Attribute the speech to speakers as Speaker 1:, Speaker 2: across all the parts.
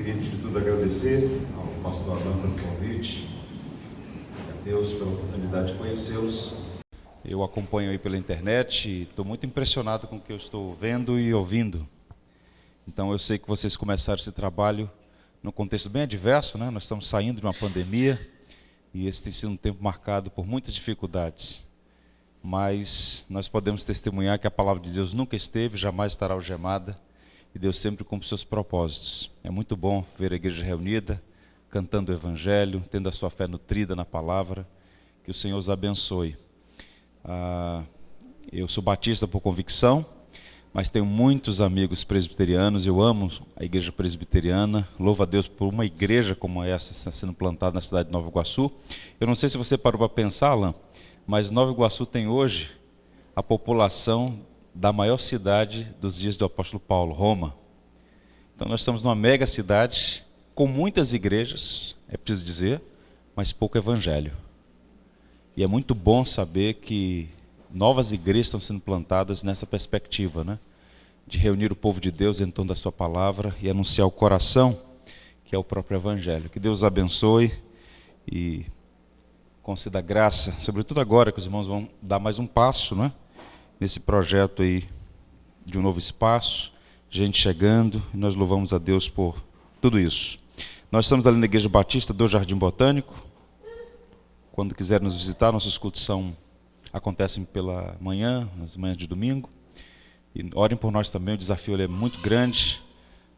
Speaker 1: Queria, antes de tudo, agradecer ao pastor Adão pelo convite, a Deus pela oportunidade de conhecê-los. Eu acompanho aí pela internet e estou muito impressionado com o que eu estou vendo e ouvindo. Então eu sei que vocês começaram esse trabalho num contexto bem adverso, né? Nós estamos saindo de uma pandemia e esse tem sido um tempo marcado por muitas dificuldades. Mas nós podemos testemunhar que a palavra de Deus nunca esteve, jamais estará algemada, e Deus sempre cumpre seus propósitos. É muito bom ver a igreja reunida, cantando o evangelho, tendo a sua fé nutrida na palavra. Que o Senhor os abençoe. Eu sou batista por convicção, mas tenho muitos amigos presbiterianos. Eu amo a igreja presbiteriana. Louvo a Deus por uma igreja como essa está sendo plantada na cidade de Nova Iguaçu. Eu não sei se você parou para pensar, Alan, mas Nova Iguaçu tem hoje a população da maior cidade dos dias do apóstolo Paulo, Roma. Então nós estamos numa mega cidade, com muitas igrejas, é preciso dizer, mas pouco evangelho. E é muito bom saber que novas igrejas estão sendo plantadas nessa perspectiva, né? De reunir o povo de Deus em torno da sua palavra e anunciar o coração, que é o próprio evangelho. Que Deus os abençoe e conceda graça, sobretudo agora que os irmãos vão dar mais um passo, né? Nesse projeto aí de um novo espaço, gente chegando, e nós louvamos a Deus por tudo isso. Nós estamos ali na Igreja Batista do Jardim Botânico. Quando quiser nos visitar, nossos cultos acontecem pela manhã, nas manhãs de domingo. E orem por nós também, o desafio é muito grande.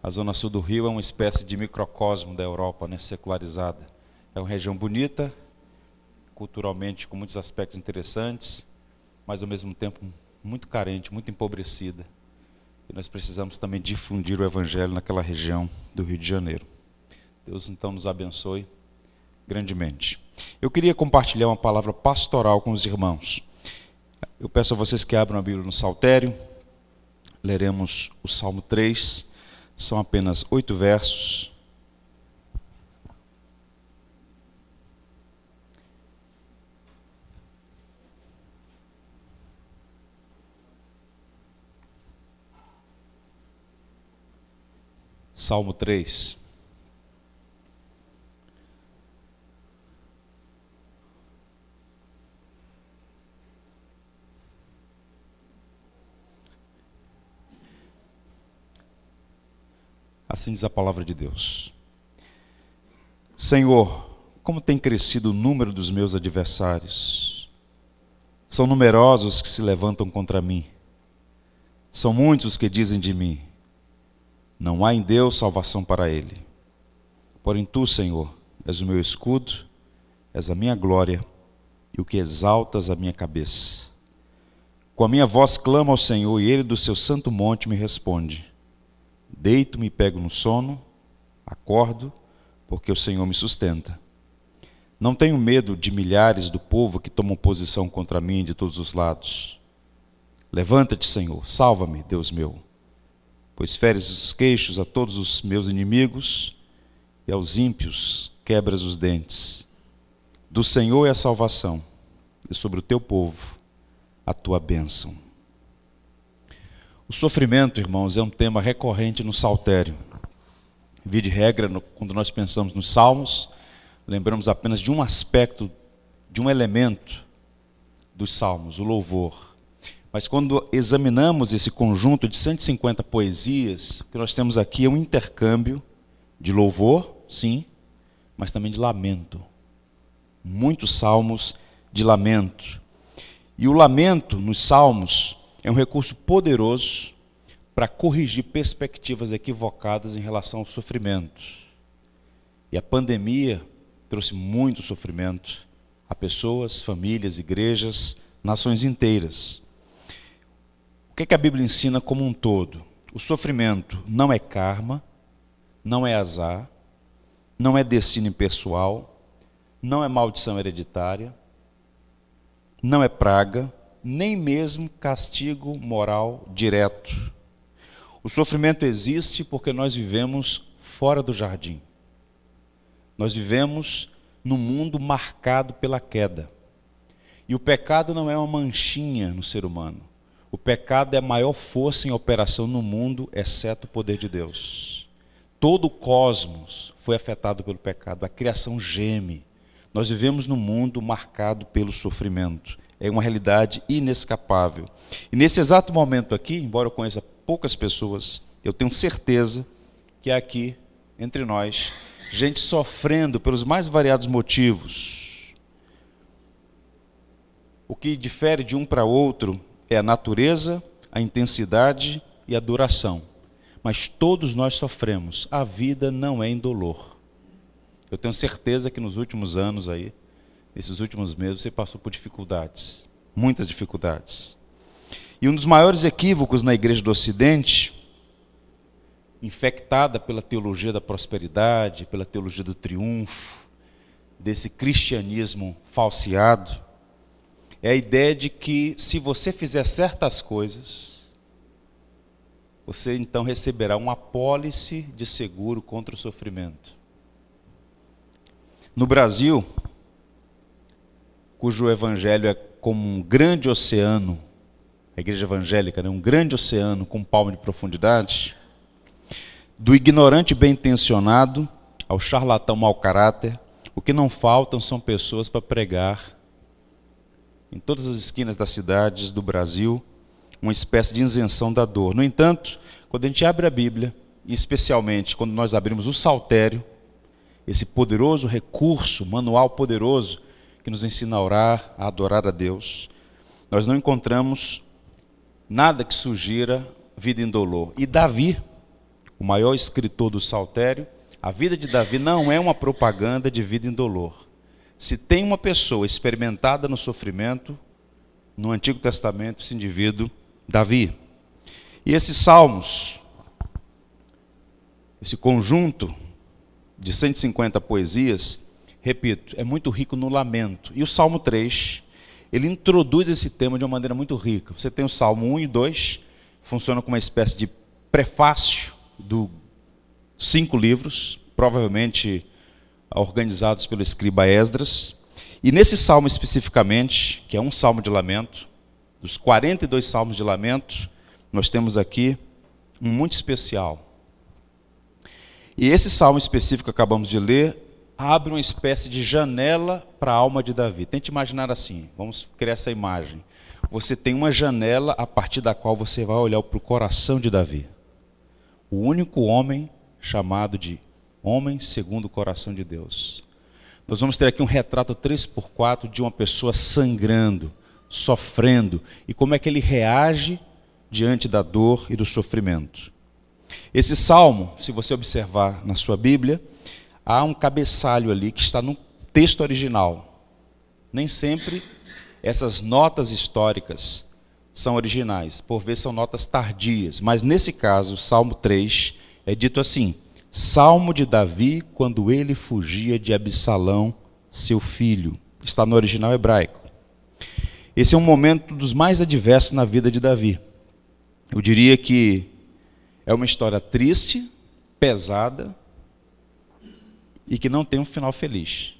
Speaker 1: A zona sul do Rio é uma espécie de microcosmo da Europa, né, secularizada. É uma região bonita, culturalmente com muitos aspectos interessantes, mas ao mesmo tempo muito carente, muito empobrecida. E nós precisamos também difundir o evangelho naquela região do Rio de Janeiro. Deus então nos abençoe grandemente. Eu queria compartilhar uma palavra pastoral com os irmãos. Eu peço a vocês que abram a Bíblia no Saltério. Leremos o Salmo 3. São apenas 8 versos. Salmo 3. Assim diz a palavra de Deus. Senhor, como tem crescido o número dos meus adversários. São numerosos os que se levantam contra mim. São muitos os que dizem de mim: não há em Deus salvação para ele. Porém tu, Senhor, és o meu escudo, és a minha glória e o que exaltas a minha cabeça. Com a minha voz clamo ao Senhor e ele do seu santo monte me responde. Deito-me e pego no sono, acordo, porque o Senhor me sustenta. Não tenho medo de milhares do povo que tomam posição contra mim de todos os lados. Levanta-te, Senhor, salva-me, Deus meu. Pois feres os queixos a todos os meus inimigos e aos ímpios quebras os dentes. Do Senhor é a salvação, e sobre o teu povo a tua bênção. O sofrimento, irmãos, é um tema recorrente no saltério. Via de regra, quando nós pensamos nos salmos, lembramos apenas de um aspecto, de um elemento dos salmos, o louvor. Mas quando examinamos esse conjunto de 150 poesias, o que nós temos aqui é um intercâmbio de louvor, sim, mas também de lamento. Muitos salmos de lamento. E o lamento nos salmos é um recurso poderoso para corrigir perspectivas equivocadas em relação ao sofrimento. E a pandemia trouxe muito sofrimento a pessoas, famílias, igrejas, nações inteiras. O que a Bíblia ensina como um todo? O sofrimento não é karma, não é azar, não é destino impessoal, não é maldição hereditária, não é praga, nem mesmo castigo moral direto. O sofrimento existe porque nós vivemos fora do jardim. Nós vivemos num mundo marcado pela queda. E o pecado não é uma manchinha no ser humano. O pecado é a maior força em operação no mundo, exceto o poder de Deus. Todo o cosmos foi afetado pelo pecado, a criação geme. Nós vivemos num mundo marcado pelo sofrimento. É uma realidade inescapável. E nesse exato momento aqui, embora eu conheça poucas pessoas, eu tenho certeza que há aqui, entre nós, gente sofrendo pelos mais variados motivos. O que difere de um para outro é a natureza, a intensidade e a duração. Mas todos nós sofremos. A vida não é indolor. Eu tenho certeza que nos últimos anos aí, nesses últimos meses, você passou por dificuldades, muitas dificuldades. E um dos maiores equívocos na Igreja do Ocidente, infectada pela teologia da prosperidade, pela teologia do triunfo, desse cristianismo falseado, é a ideia de que se você fizer certas coisas, você então receberá uma apólice de seguro contra o sofrimento. No Brasil, cujo evangelho é como um grande oceano, a igreja evangélica, né? Um grande oceano com um palmo de profundidade, do ignorante bem intencionado ao charlatão mau caráter, o que não faltam são pessoas para pregar em todas as esquinas das cidades do Brasil, uma espécie de isenção da dor. No entanto, quando a gente abre a Bíblia, e especialmente quando nós abrimos o Saltério, esse poderoso recurso, manual poderoso, que nos ensina a orar, a adorar a Deus, nós não encontramos nada que sugira vida indolor. E Davi, o maior escritor do Saltério, a vida de Davi não é uma propaganda de vida indolor. Se tem uma pessoa experimentada no sofrimento, no Antigo Testamento, esse indivíduo, Davi. E esses salmos, esse conjunto de 150 poesias, repito, é muito rico no lamento. E o Salmo 3, ele introduz esse tema de uma maneira muito rica. Você tem o Salmo 1 e 2, funciona como uma espécie de prefácio dos 5 livros, provavelmente organizados pelo escriba Esdras. E nesse salmo especificamente, que é um salmo de lamento, dos 42 salmos de lamento, nós temos aqui um muito especial. E esse salmo específico que acabamos de ler, abre uma espécie de janela para a alma de Davi. Tente imaginar assim, vamos criar essa imagem. Você tem uma janela a partir da qual você vai olhar para o coração de Davi. O único homem chamado de homem segundo o coração de Deus. Nós vamos ter aqui um retrato 3x4 de uma pessoa sangrando, sofrendo, e como é que ele reage diante da dor e do sofrimento. Esse salmo, se você observar na sua Bíblia, há um cabeçalho ali que está no texto original. Nem sempre essas notas históricas são originais, por vezes são notas tardias, mas nesse caso, o Salmo 3, é dito assim: Salmo de Davi quando ele fugia de Absalão, seu filho. Está no original hebraico. Esse é um momento dos mais adversos na vida de Davi. Eu diria que é uma história triste, pesada e que não tem um final feliz.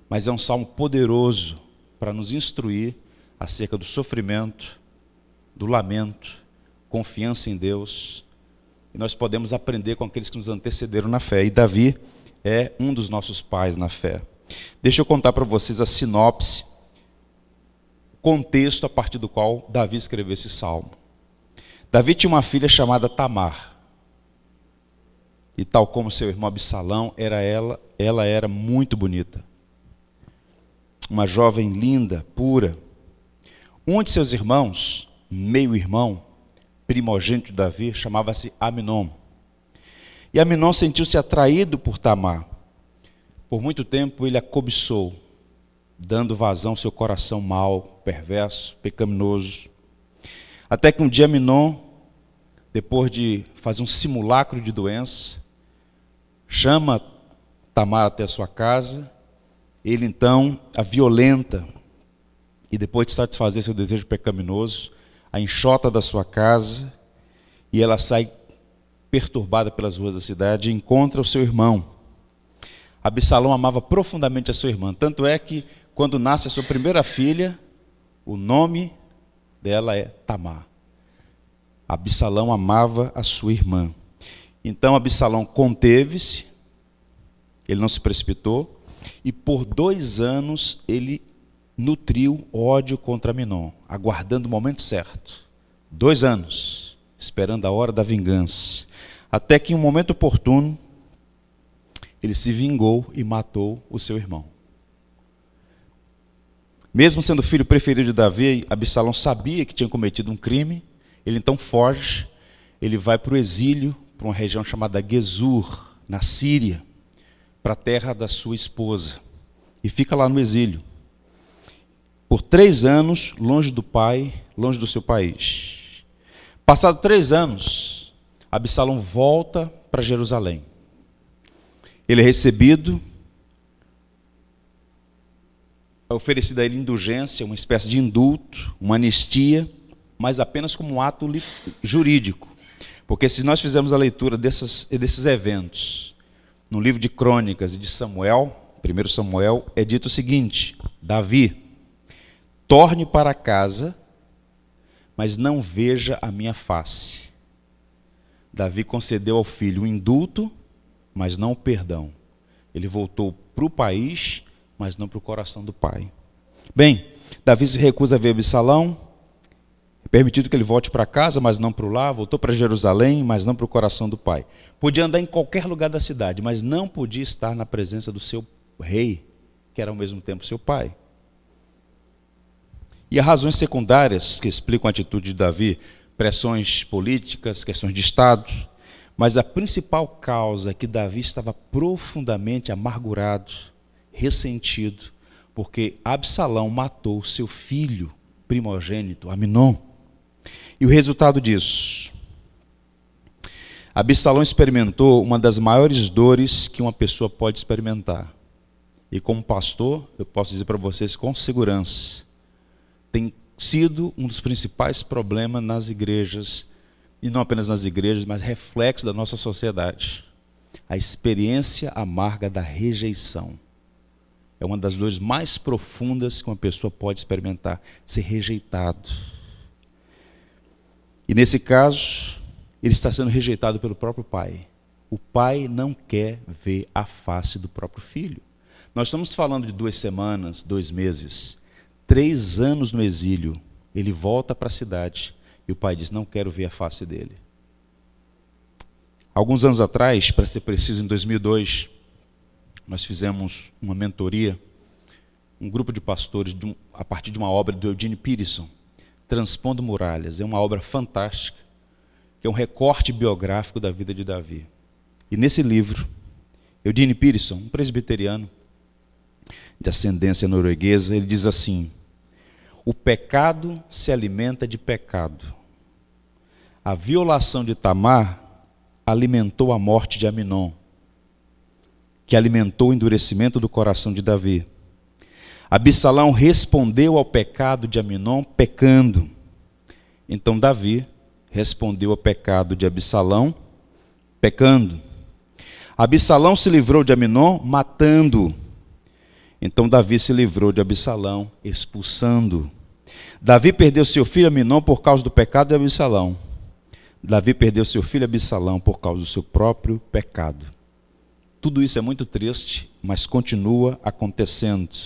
Speaker 1: Mas é um salmo poderoso para nos instruir acerca do sofrimento, do lamento, confiança em Deus. E nós podemos aprender com aqueles que nos antecederam na fé. E Davi é um dos nossos pais na fé. Deixa eu contar para vocês a sinopse, o contexto a partir do qual Davi escreveu esse salmo. Davi tinha uma filha chamada Tamar. E tal como seu irmão Absalão, ela era muito bonita. Uma jovem linda, pura. Um de seus irmãos, meio-irmão, primogênito de Davi, chamava-se Aminon. E Aminon sentiu-se atraído por Tamar. Por muito tempo ele a cobiçou, dando vazão ao seu coração mau, perverso, pecaminoso. Até que um dia Aminon, depois de fazer um simulacro de doença, chama Tamar até a sua casa. Ele então a violenta e depois de satisfazer seu desejo pecaminoso, a enxota da sua casa e ela sai perturbada pelas ruas da cidade e encontra o seu irmão. Absalão amava profundamente a sua irmã, tanto é que quando nasce a sua primeira filha, o nome dela é Tamar. Absalão amava a sua irmã. Então Absalão conteve-se, ele não se precipitou, e por 2 anos ele nutriu ódio contra Aminon, aguardando o momento certo. 2 anos, esperando a hora da vingança. Até que em um momento oportuno, ele se vingou e matou o seu irmão. Mesmo sendo o filho preferido de Davi, Absalão sabia que tinha cometido um crime. Ele então foge, ele vai para o exílio, para uma região chamada Gesur, na Síria, para a terra da sua esposa. E fica lá no exílio. Por 3 anos, longe do pai, longe do seu país. Passado 3 anos, Absalão volta para Jerusalém. Ele é recebido, é oferecida a ele indulgência, uma espécie de indulto, uma anistia, mas apenas como um ato jurídico. Porque se nós fizermos a leitura desses eventos, no livro de Crônicas e de Samuel, 1 Samuel, é dito o seguinte: Davi, torne para casa, mas não veja a minha face. Davi concedeu ao filho o indulto, mas não o perdão. Ele voltou para o país, mas não para o coração do pai. Bem, Davi se recusa a ver Absalão, é permitido que ele volte para casa, mas não para o lar, voltou para Jerusalém, mas não para o coração do pai. Podia andar em qualquer lugar da cidade, mas não podia estar na presença do seu rei, que era ao mesmo tempo seu pai. E há razões secundárias que explicam a atitude de Davi, pressões políticas, questões de Estado, mas a principal causa é que Davi estava profundamente amargurado, ressentido, porque Absalão matou seu filho primogênito, Aminon. E o resultado disso? Absalão experimentou uma das maiores dores que uma pessoa pode experimentar. E como pastor, eu posso dizer para vocês com segurança, tem sido um dos principais problemas nas igrejas, e não apenas nas igrejas, mas reflexo da nossa sociedade. A experiência amarga da rejeição. É uma das dores mais profundas que uma pessoa pode experimentar, ser rejeitado. E nesse caso, ele está sendo rejeitado pelo próprio pai. O pai não quer ver a face do próprio filho. Nós estamos falando de 2 semanas, 2 meses, 3 anos no exílio. Ele volta para a cidade e o pai diz: não quero ver a face dele. Alguns anos atrás, para ser preciso, em 2002, nós fizemos uma mentoria, um grupo de pastores, a partir de uma obra do Eugene Peterson, Transpondo Muralhas. É uma obra fantástica, que é um recorte biográfico da vida de Davi. E nesse livro, Eugene Peterson, um presbiteriano de ascendência norueguesa, ele diz assim: o pecado se alimenta de pecado. A violação de Tamar alimentou a morte de Aminon, que alimentou o endurecimento do coração de Davi. Absalão respondeu ao pecado de Aminon pecando. Então Davi respondeu ao pecado de Absalão pecando. Absalão se livrou de Aminon matando. Então Davi se livrou de Absalão expulsando. Davi perdeu seu filho Aminon por causa do pecado de Absalão. Davi perdeu seu filho Absalão por causa do seu próprio pecado. Tudo isso é muito triste, mas continua acontecendo.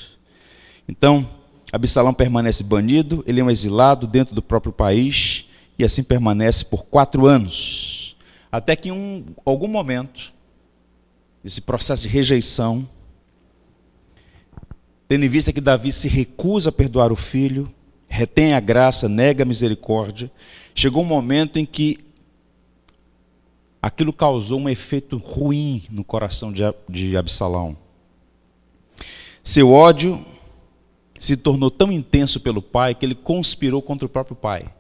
Speaker 1: Então, Absalão permanece banido, ele é um exilado dentro do próprio país, e assim permanece por 4 anos. Até que em algum momento, esse processo de rejeição, tendo em vista que Davi se recusa a perdoar o filho, retém a graça, nega a misericórdia, chegou um momento em que aquilo causou um efeito ruim no coração de Absalão. Seu ódio se tornou tão intenso pelo pai que ele conspirou contra o próprio pai.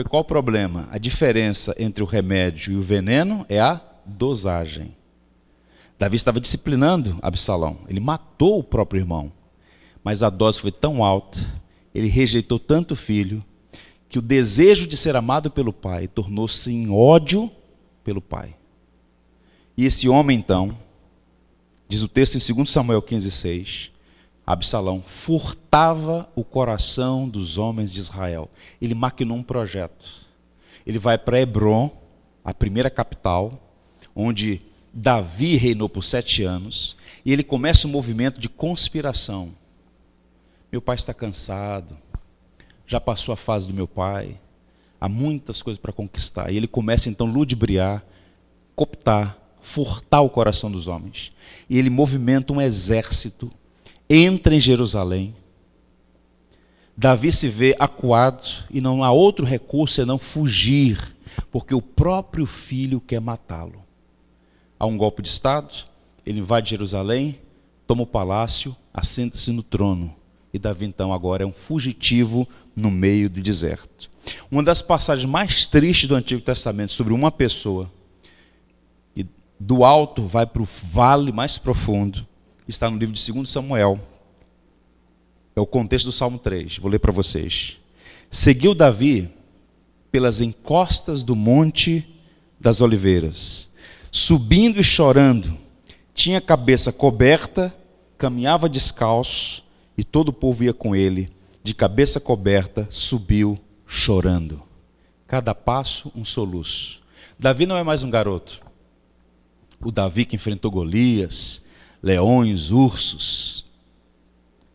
Speaker 1: Qual o problema? A diferença entre o remédio e o veneno é a dosagem. Davi estava disciplinando Absalão. Ele matou o próprio irmão. Mas a dose foi tão alta, ele rejeitou tanto o filho, que o desejo de ser amado pelo pai tornou-se em ódio pelo pai. E esse homem, então, diz o texto em 2 Samuel 15:6, Absalão furtava o coração dos homens de Israel. Ele maquinou um projeto. Ele vai para Hebrom, a primeira capital, onde Davi reinou por 7 anos, e ele começa um movimento de conspiração. Meu pai está cansado, já passou a fase do meu pai, há muitas coisas para conquistar. E ele começa então a ludibriar, cooptar, furtar o coração dos homens. E ele movimenta um exército, entra em Jerusalém. Davi se vê acuado e não há outro recurso senão fugir, porque o próprio filho quer matá-lo. Há um golpe de Estado, ele invade Jerusalém, toma o palácio, assenta-se no trono. E Davi então agora é um fugitivo no meio do deserto. Uma das passagens mais tristes do Antigo Testamento sobre uma pessoa, e do alto vai para o vale mais profundo, está no livro de 2 Samuel. É o contexto do Salmo 3, vou ler para vocês. Seguiu Davi pelas encostas do Monte das Oliveiras, subindo e chorando, tinha a cabeça coberta, caminhava descalço, e todo o povo ia com ele, de cabeça coberta, subiu chorando. Cada passo um soluço. Davi não é mais um garoto. O Davi que enfrentou Golias, leões, ursos.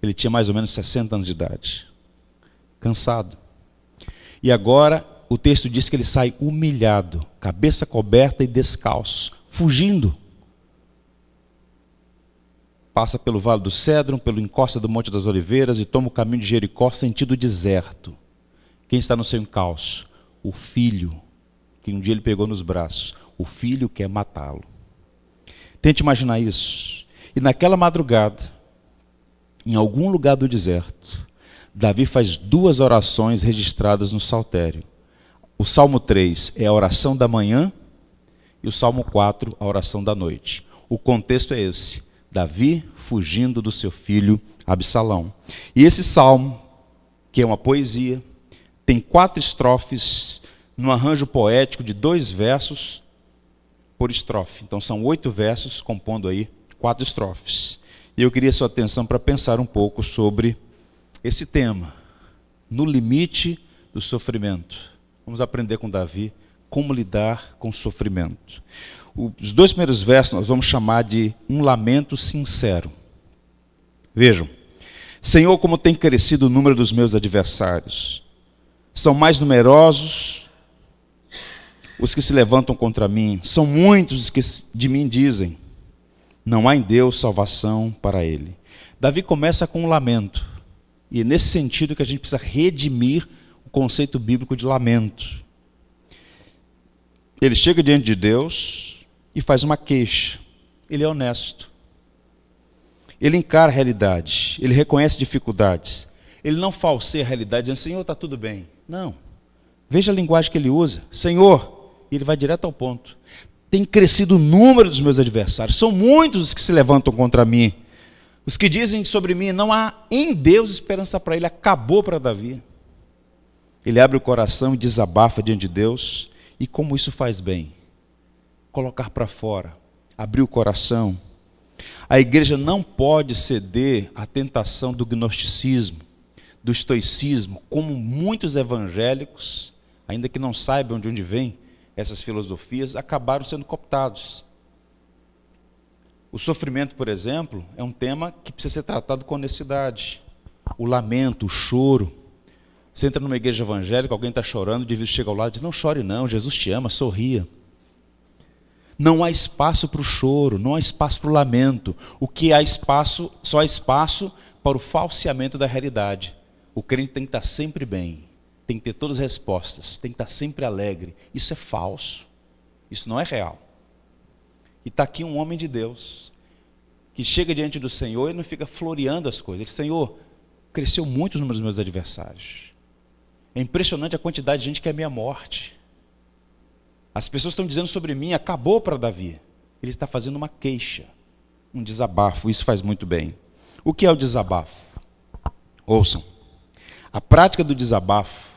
Speaker 1: Ele tinha mais ou menos 60 anos de idade. Cansado. E agora o texto diz que ele sai humilhado, cabeça coberta e descalço, fugindo. Passa pelo Vale do Cédron, pelo encosta do Monte das Oliveiras e toma o caminho de Jericó, sentido deserto. Quem está no seu encalço? O filho, que um dia ele pegou nos braços. O filho quer matá-lo. Tente imaginar isso. E naquela madrugada, em algum lugar do deserto, Davi faz 2 orações registradas no Saltério. O Salmo 3 é a oração da manhã e o Salmo 4 a oração da noite. O contexto é esse. Davi fugindo do seu filho Absalão. E esse salmo, que é uma poesia, tem 4 estrofes, num arranjo poético de 2 versos por estrofe. Então são 8 versos, compondo aí 4 estrofes. E eu queria sua atenção para pensar um pouco sobre esse tema, no limite do sofrimento. Vamos aprender com Davi como lidar com o sofrimento. Os 2 primeiros versos nós vamos chamar de um lamento sincero. Vejam. Senhor, como tem crescido o número dos meus adversários. São mais numerosos os que se levantam contra mim. São muitos os que de mim dizem, não há em Deus salvação para ele. Davi começa com um lamento. E é nesse sentido que a gente precisa redimir o conceito bíblico de lamento. Ele chega diante de Deus e faz uma queixa. Ele é honesto. Ele encara a realidade. Ele reconhece dificuldades. Ele não falseia a realidade dizendo, Senhor, está tudo bem. Não. Veja a linguagem que ele usa. Senhor, e ele vai direto ao ponto. Tem crescido o número dos meus adversários. São muitos os que se levantam contra mim. Os que dizem sobre mim, não há em Deus esperança para ele. Acabou para Davi. Ele abre o coração e desabafa diante de Deus. E como isso faz bem? Colocar para fora, abrir o coração. A igreja não pode ceder à tentação do gnosticismo, do estoicismo, como muitos evangélicos, ainda que não saibam de onde vêm essas filosofias, acabaram sendo cooptados. O sofrimento, por exemplo, é um tema que precisa ser tratado com honestidade. O lamento, o choro. Você entra numa igreja evangélica, alguém está chorando, o indivíduo chega ao lado e diz, não chore não, Jesus te ama, sorria. Não há espaço para o choro, não há espaço para o lamento. O que há espaço, só há espaço para o falseamento da realidade. O crente tem que estar sempre bem, tem que ter todas as respostas, tem que estar sempre alegre. Isso é falso, isso não é real. E está aqui um homem de Deus, que chega diante do Senhor e não fica floreando as coisas. Ele diz, Senhor, cresceu muito o número dos meus adversários. É impressionante a quantidade de gente que quer a minha morte. As pessoas estão dizendo sobre mim, acabou para Davi. Ele está fazendo uma queixa, um desabafo, isso faz muito bem. O que é o desabafo? Ouçam, a prática do desabafo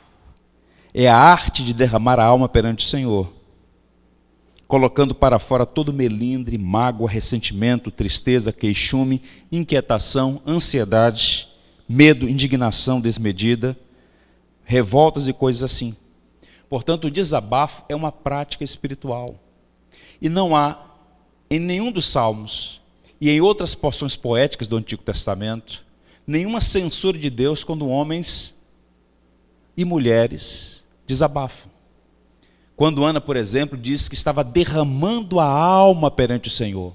Speaker 1: é a arte de derramar a alma perante o Senhor, colocando para fora todo melindre, mágoa, ressentimento, tristeza, queixume, inquietação, ansiedade, medo, indignação desmedida, revoltas e coisas assim. Portanto, o desabafo é uma prática espiritual. E não há, em nenhum dos salmos e em outras porções poéticas do Antigo Testamento, nenhuma censura de Deus quando homens e mulheres desabafam. Quando Ana, por exemplo, diz que estava derramando a alma perante o Senhor,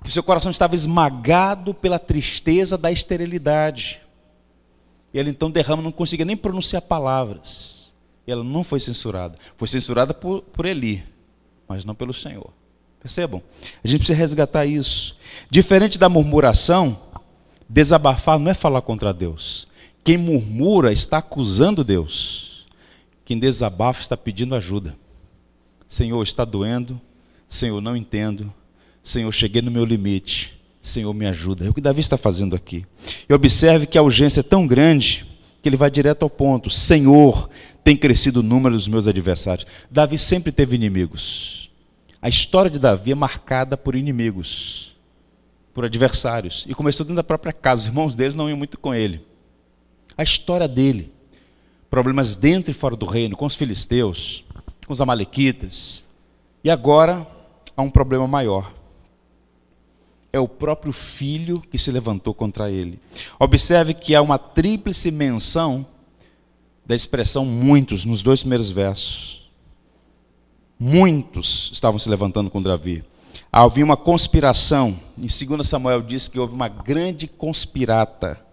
Speaker 1: que seu coração estava esmagado pela tristeza da esterilidade. E ela então derrama, não conseguia nem pronunciar palavras. E ela não foi censurada. Foi censurada por Eli, mas não pelo Senhor. Percebam? A gente precisa resgatar isso. Diferente da murmuração, desabafar não é falar contra Deus. Quem murmura está acusando Deus. Quem desabafa está pedindo ajuda. Senhor, está doendo. Senhor, não entendo. Senhor, cheguei no meu limite. Senhor, me ajuda. É o que Davi está fazendo aqui. E observe que a urgência é tão grande que ele vai direto ao ponto. Senhor, tem crescido o número dos meus adversários. Davi sempre teve inimigos. A história de Davi é marcada por inimigos, por adversários. E começou dentro da própria casa. Os irmãos dele não iam muito com ele. A história dele, problemas dentro e fora do reino, com os filisteus, com os amalequitas. E agora há um problema maior. É o próprio filho que se levantou contra ele. Observe que há uma tríplice menção da expressão muitos nos 2 primeiros versos. Muitos estavam se levantando contra Davi. Havia uma conspiração. Em 2 Samuel diz que houve uma grande conspirata.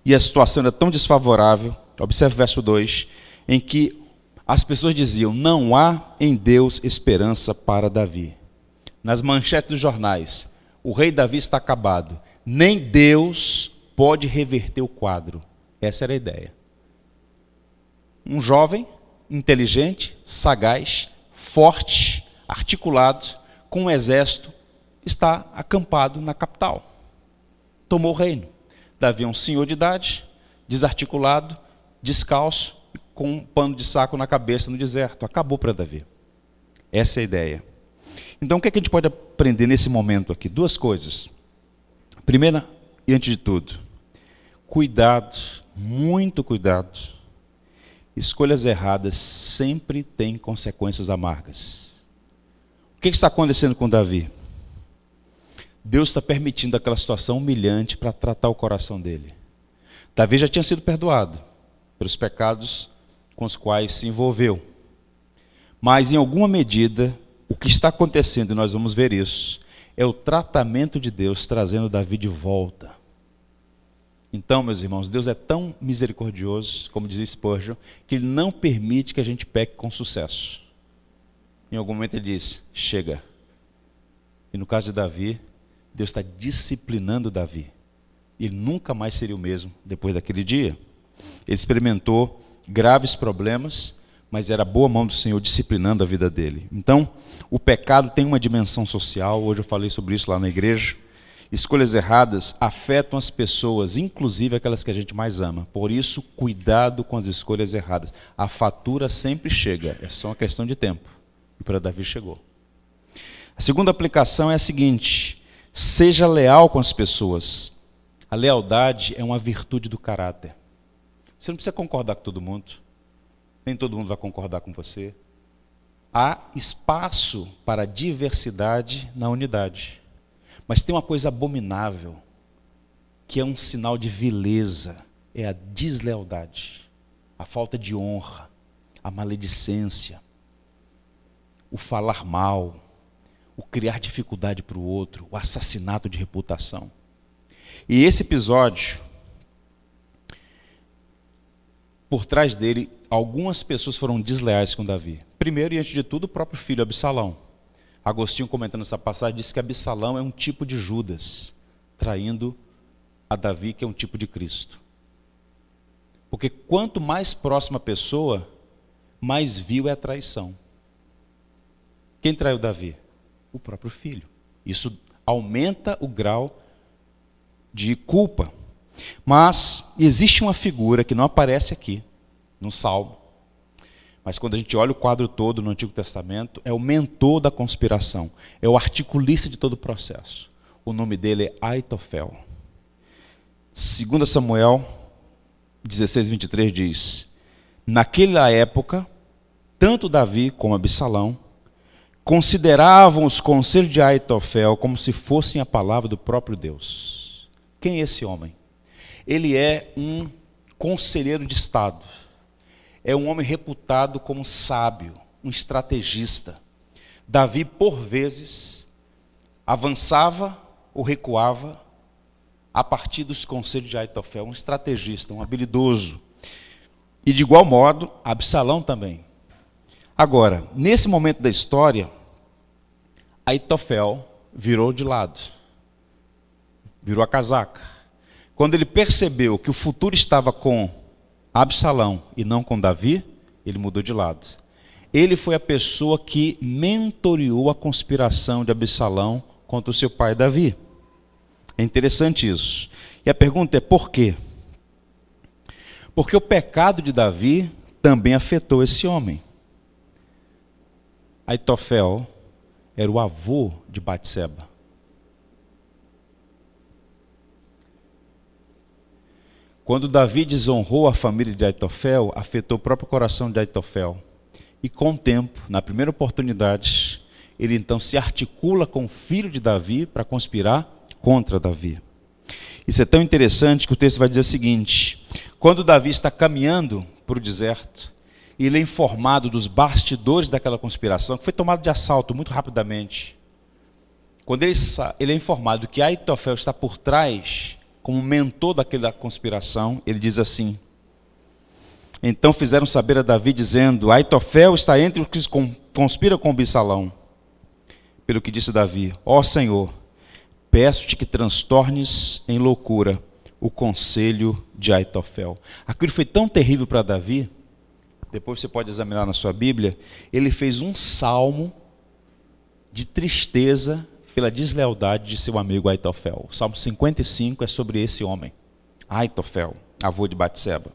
Speaker 1: E a situação era tão desfavorável, observe o verso 2, em que as pessoas diziam, não há em Deus esperança para Davi. Nas manchetes dos jornais, o rei Davi está acabado. Nem Deus pode reverter o quadro. Essa era a ideia. Um jovem, inteligente, sagaz, forte, articulado, com um exército, está acampado na capital. Tomou o reino. Davi é um senhor de idade, desarticulado, descalço, com um pano de saco na cabeça no deserto. Acabou para Davi. Essa é a ideia. Então, o que a gente pode aprender nesse momento aqui? 2 coisas. Primeira, e antes de tudo, cuidado, muito cuidado. Escolhas erradas sempre têm consequências amargas. O que está acontecendo com Davi? Deus está permitindo aquela situação humilhante para tratar o coração dele. Davi já tinha sido perdoado pelos pecados com os quais se envolveu. Mas, em alguma medida, o que está acontecendo, e nós vamos ver isso, é o tratamento de Deus trazendo Davi de volta. Então, meus irmãos, Deus é tão misericordioso, como dizia Spurgeon, que Ele não permite que a gente peque com sucesso. Em algum momento Ele diz, chega. E no caso de Davi, Deus está disciplinando Davi. Ele nunca mais seria o mesmo depois daquele dia. Ele experimentou graves problemas, mas era a boa mão do Senhor disciplinando a vida dele. Então, o pecado tem uma dimensão social, hoje eu falei sobre isso lá na igreja. Escolhas erradas afetam as pessoas, inclusive aquelas que a gente mais ama. Por isso, cuidado com as escolhas erradas. A fatura sempre chega, é só uma questão de tempo. E para Davi chegou. A segunda aplicação é a seguinte: seja leal com as pessoas. A lealdade é uma virtude do caráter. Você não precisa concordar com todo mundo. Nem todo mundo vai concordar com você. Há espaço para diversidade na unidade. Mas tem uma coisa abominável, que é um sinal de vileza, é a deslealdade, a falta de honra, a maledicência, o falar mal, o criar dificuldade para o outro, o assassinato de reputação. E esse episódio, por trás dele, algumas pessoas foram desleais com Davi. Primeiro e antes de tudo, o próprio filho Absalão. Agostinho, comentando essa passagem, disse que Absalão é um tipo de Judas, traindo a Davi, que é um tipo de Cristo. Porque quanto mais próxima a pessoa, mais vil é a traição. Quem traiu Davi? O próprio filho. Isso aumenta o grau de culpa. Mas existe uma figura que não aparece aqui, no Salmo. Mas quando a gente olha o quadro todo no Antigo Testamento, é o mentor da conspiração, é o articulista de todo o processo. O nome dele é Aitofel. 2 Samuel 16:23 diz: naquela época, tanto Davi como Absalão consideravam os conselhos de Aitofel como se fossem a palavra do próprio Deus. Quem é esse homem? Ele é um conselheiro de Estado. É um homem reputado como sábio, um estrategista. Davi, por vezes, avançava ou recuava a partir dos conselhos de Aitofel, um estrategista, um habilidoso. E de igual modo, Absalão também. Agora, nesse momento da história, Aitofel virou de lado, virou a casaca. Quando ele percebeu que o futuro estava com Absalão e não com Davi, ele mudou de lado. Ele foi a pessoa que mentoreou a conspiração de Absalão contra o seu pai Davi. É interessante isso. E a pergunta é por quê? Porque o pecado de Davi também afetou esse homem. Aitofel era o avô de Batseba. Quando Davi desonrou a família de Aitofel, afetou o próprio coração de Aitofel. E com o tempo, na primeira oportunidade, ele então se articula com o filho de Davi para conspirar contra Davi. Isso é tão interessante que o texto vai dizer o seguinte: quando Davi está caminhando para o deserto, ele é informado dos bastidores daquela conspiração, que foi tomado de assalto muito rapidamente. Quando ele é informado que Aitofel está por trás, como mentor daquela conspiração, ele diz assim: então fizeram saber a Davi, dizendo: Aitofel está entre os que conspiram com Absalão. Pelo que disse Davi: ó Senhor, peço-te que transtornes em loucura o conselho de Aitofel. Aquilo foi tão terrível para Davi, depois você pode examinar na sua Bíblia, ele fez um salmo de tristeza pela deslealdade de seu amigo Aitofel. O Salmo 55 é sobre esse homem, Aitofel, avô de Batseba.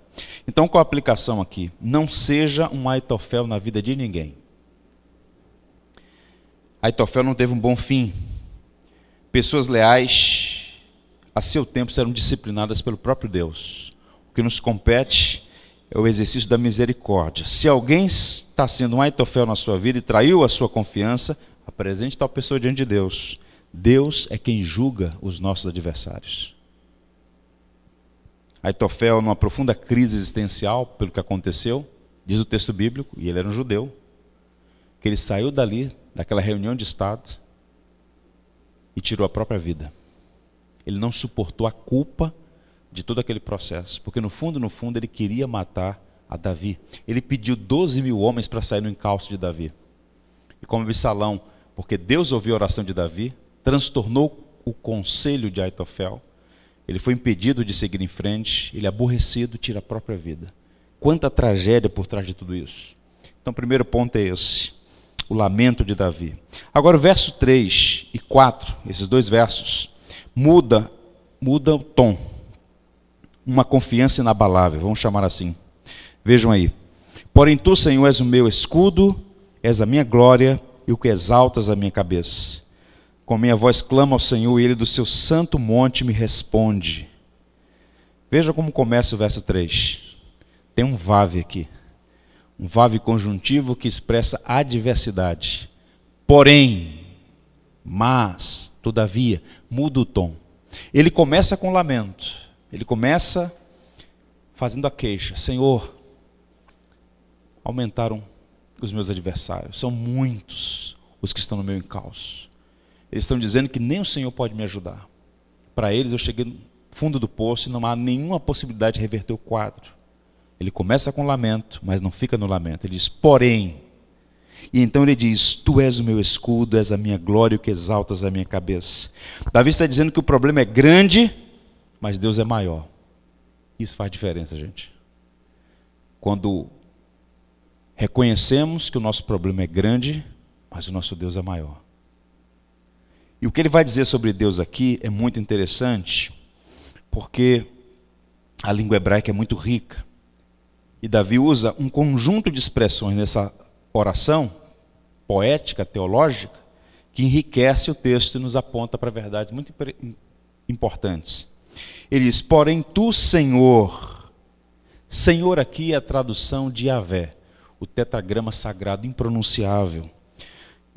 Speaker 1: Então, qual a aplicação aqui? Não seja um Aitofel na vida de ninguém. Aitofel não teve um bom fim. Pessoas leais, a seu tempo, serão disciplinadas pelo próprio Deus. O que nos compete é o exercício da misericórdia. Se alguém está sendo um Aitofel na sua vida e traiu a sua confiança, apresente tal pessoa diante de Deus. Deus é quem julga os nossos adversários. Aitofel, numa profunda crise existencial, pelo que aconteceu, diz o texto bíblico, e ele era um judeu, que ele saiu dali, daquela reunião de Estado, e tirou a própria vida. Ele não suportou a culpa de todo aquele processo, porque no fundo, ele queria matar a Davi. Ele pediu 12 mil homens para sair no encalço de Davi. E como Absalão, porque Deus ouviu a oração de Davi, transtornou o conselho de Aitofel, ele foi impedido de seguir em frente, ele aborrecido tira a própria vida. Quanta tragédia por trás de tudo isso. Então o primeiro ponto é esse, o lamento de Davi. Agora o verso 3 e 4, esses dois versos, muda o tom. Uma confiança inabalável, vamos chamar assim. Vejam aí. Porém tu, Senhor, és o meu escudo, és a minha glória e o que exaltas a minha cabeça. Com minha voz clama ao Senhor e Ele do seu santo monte me responde. Veja como começa o verso 3. Tem um vav aqui. Um vav conjuntivo que expressa adversidade. Porém, mas, todavia, muda o tom. Ele começa com lamento. Ele começa fazendo a queixa. Senhor, aumentaram os meus adversários. São muitos os que estão no meu encalço. Eles estão dizendo que nem o Senhor pode me ajudar. Para eles eu cheguei no fundo do poço e não há nenhuma possibilidade de reverter o quadro. Ele começa com lamento, mas não fica no lamento. Ele diz, porém. E então ele diz, tu és o meu escudo, és a minha glória e o que exaltas a minha cabeça. Davi está dizendo que o problema é grande, mas Deus é maior. Isso faz diferença, gente. Quando reconhecemos que o nosso problema é grande, mas o nosso Deus é maior. E o que ele vai dizer sobre Deus aqui é muito interessante, porque a língua hebraica é muito rica. E Davi usa um conjunto de expressões nessa oração poética, teológica, que enriquece o texto e nos aponta para verdades muito importantes. Ele diz, porém tu, Senhor. Senhor aqui é a tradução de Yahvé, o tetragrama sagrado impronunciável.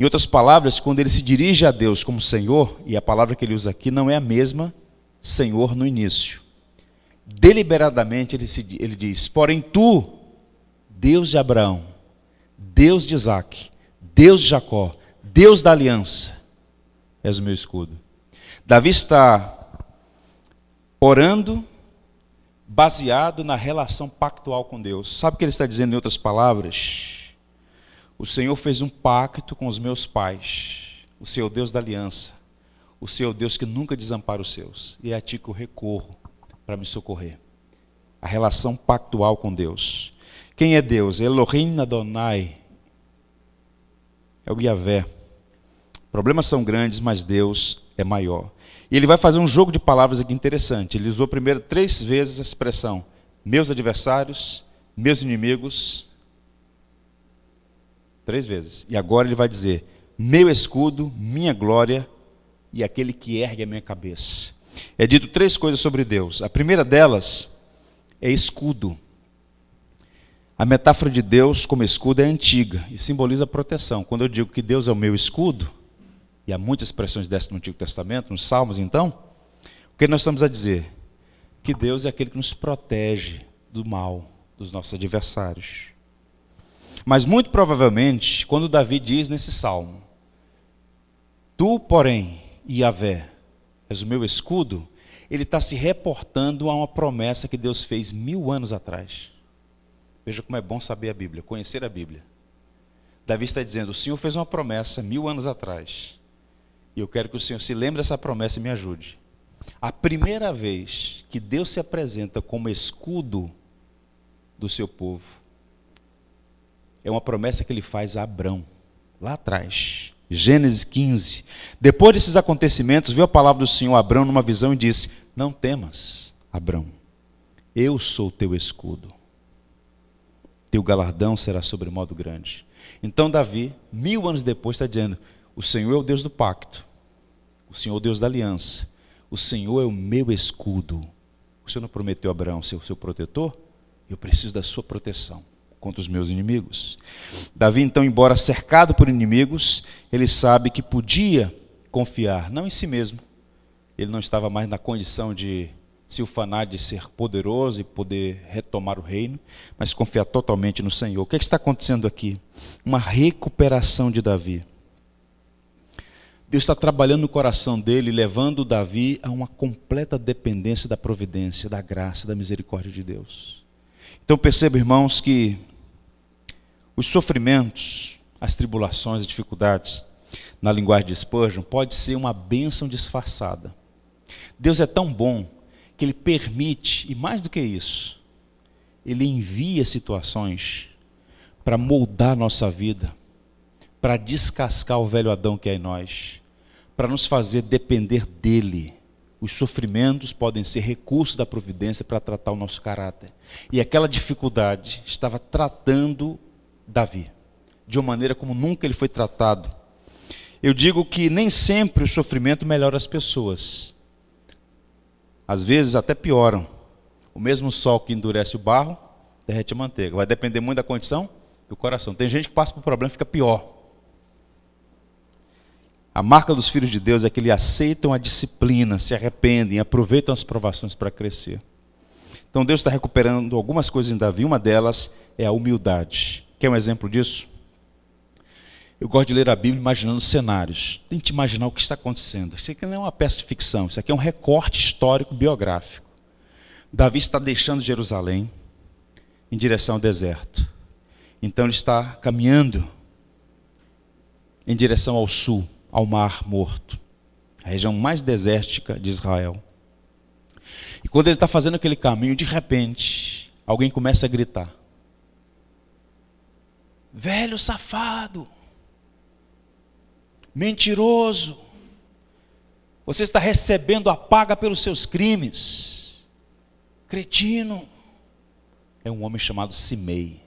Speaker 1: Em outras palavras, quando ele se dirige a Deus como Senhor, e a palavra que ele usa aqui não é a mesma Senhor no início. Deliberadamente ele diz: porém tu, Deus de Abraão, Deus de Isaque, Deus de Jacó, Deus da aliança, és o meu escudo. Davi está orando baseado na relação pactual com Deus. Sabe o que ele está dizendo em outras palavras? O Senhor fez um pacto com os meus pais, o Senhor Deus da aliança, o Senhor Deus que nunca desampara os seus, e é a ti que eu recorro para me socorrer. A relação pactual com Deus. Quem é Deus? Elohim Adonai. É o Yahvé. Problemas são grandes, mas Deus é maior. E ele vai fazer um jogo de palavras aqui interessante. Ele usou primeiro 3 vezes a expressão: meus adversários, meus inimigos. 3 vezes. E agora ele vai dizer: meu escudo, minha glória e aquele que ergue a minha cabeça. É dito 3 coisas sobre Deus. A primeira delas é escudo. A metáfora de Deus como escudo é antiga e simboliza proteção. Quando eu digo que Deus é o meu escudo, e há muitas expressões dessas no Antigo Testamento, nos Salmos então, o que nós estamos a dizer? Que Deus é aquele que nos protege do mal, dos nossos adversários. Mas muito provavelmente, quando Davi diz nesse salmo: tu, porém, Yahvé, és o meu escudo, ele está se reportando a uma promessa que Deus fez 1000 anos atrás. Veja como é bom saber a Bíblia, conhecer a Bíblia. Davi está dizendo: o Senhor fez uma promessa 1000 anos atrás, e eu quero que o Senhor se lembre dessa promessa e me ajude. A primeira vez que Deus se apresenta como escudo do seu povo, é uma promessa que ele faz a Abrão, lá atrás. Gênesis 15. Depois desses acontecimentos, viu a palavra do Senhor a Abrão numa visão e disse: não temas, Abrão, eu sou teu escudo. Teu galardão será sobremodo grande. Então Davi, 1000 anos depois, está dizendo: o Senhor é o Deus do pacto, o Senhor é o Deus da aliança, o Senhor é o meu escudo. O Senhor não prometeu a Abraão ser o seu protetor? Eu preciso da sua proteção contra os meus inimigos. Davi, então, embora cercado por inimigos, ele sabe que podia confiar, não em si mesmo. Ele não estava mais na condição de se ufanar de ser poderoso e poder retomar o reino, mas confiar totalmente no Senhor. O que está acontecendo aqui? Uma recuperação de Davi. Deus está trabalhando no coração dele, levando Davi a uma completa dependência da providência, da graça, da misericórdia de Deus. Então perceba, irmãos, que os sofrimentos, as tribulações, as dificuldades, na linguagem de Spurgeon, pode ser uma bênção disfarçada. Deus é tão bom que Ele permite, e mais do que isso, Ele envia situações para moldar nossa vida, para descascar o velho Adão que é em nós, para nos fazer depender dEle. Os sofrimentos podem ser recursos da providência para tratar o nosso caráter. E aquela dificuldade estava tratando Davi, de uma maneira como nunca ele foi tratado. Eu digo que nem sempre o sofrimento melhora as pessoas. Às vezes até pioram. O mesmo sol que endurece o barro, derrete a manteiga. Vai depender muito da condição do coração. Tem gente que passa por problema e fica pior. A marca dos filhos de Deus é que eles aceitam a disciplina, se arrependem, aproveitam as provações para crescer. Então Deus está recuperando algumas coisas em Davi, uma delas é a humildade. Quer um exemplo disso? Eu gosto de ler a Bíblia imaginando cenários. Tente imaginar o que está acontecendo. Isso aqui não é uma peça de ficção, isso aqui é um recorte histórico biográfico. Davi está deixando Jerusalém em direção ao deserto. Então ele está caminhando em direção ao sul, ao Mar Morto, a região mais desértica de Israel. E quando ele está fazendo aquele caminho, de repente, alguém começa a gritar: velho safado, mentiroso, você está recebendo a paga pelos seus crimes, cretino. É um homem chamado Simei.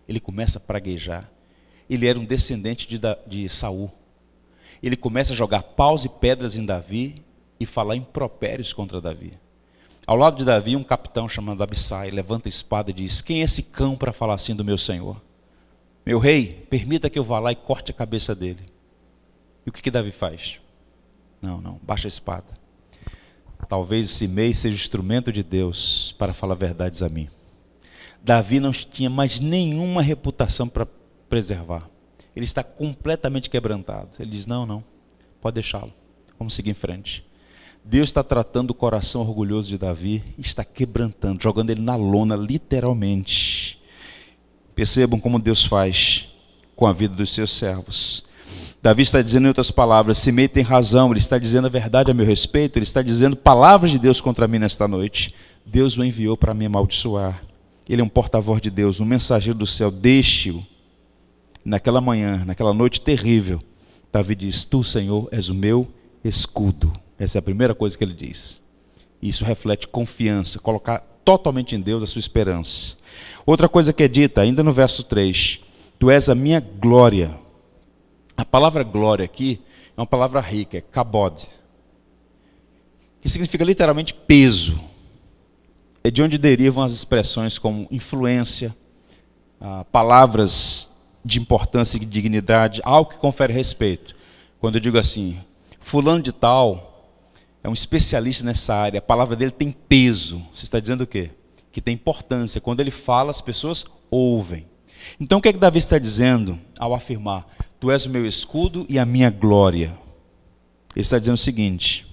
Speaker 1: Ele começa a praguejar. Ele era um descendente de Saul. Ele começa a jogar paus e pedras em Davi e falar impropérios contra Davi. Ao lado de Davi, um capitão chamado Abissai levanta a espada e diz: quem é esse cão para falar assim do meu senhor? Meu rei, permita que eu vá lá e corte a cabeça dele. E o que Davi faz? Não, baixa a espada. Talvez esse mês seja o instrumento de Deus para falar verdades a mim. Davi não tinha mais nenhuma reputação para preservar. Ele está completamente quebrantado. Ele diz, não, pode deixá-lo. Vamos seguir em frente. Deus está tratando o coração orgulhoso de Davi e está quebrantando, jogando ele na lona, literalmente. Percebam como Deus faz com a vida dos seus servos. Davi está dizendo em outras palavras, Simei tem razão, ele está dizendo a verdade a meu respeito, ele está dizendo palavras de Deus contra mim nesta noite. Deus o enviou para me amaldiçoar. Ele é um porta-voz de Deus, um mensageiro do céu, deixe-o. Naquela manhã, naquela noite terrível, Davi diz, tu, Senhor, és o meu escudo. Essa é a primeira coisa que ele diz. Isso reflete confiança, colocar totalmente em Deus a sua esperança. Outra coisa que é dita, ainda no verso 3, tu és a minha glória. A palavra glória aqui é uma palavra rica, é kabod, que significa literalmente peso. É de onde derivam as expressões como influência, palavras de importância e dignidade, algo que confere respeito. Quando eu digo assim, fulano de tal é um especialista nessa área, a palavra dele tem peso. Você está dizendo o quê? Que tem importância. Quando ele fala, as pessoas ouvem. Então o que é que Davi está dizendo ao afirmar, tu és o meu escudo e a minha glória? Ele está dizendo o seguinte,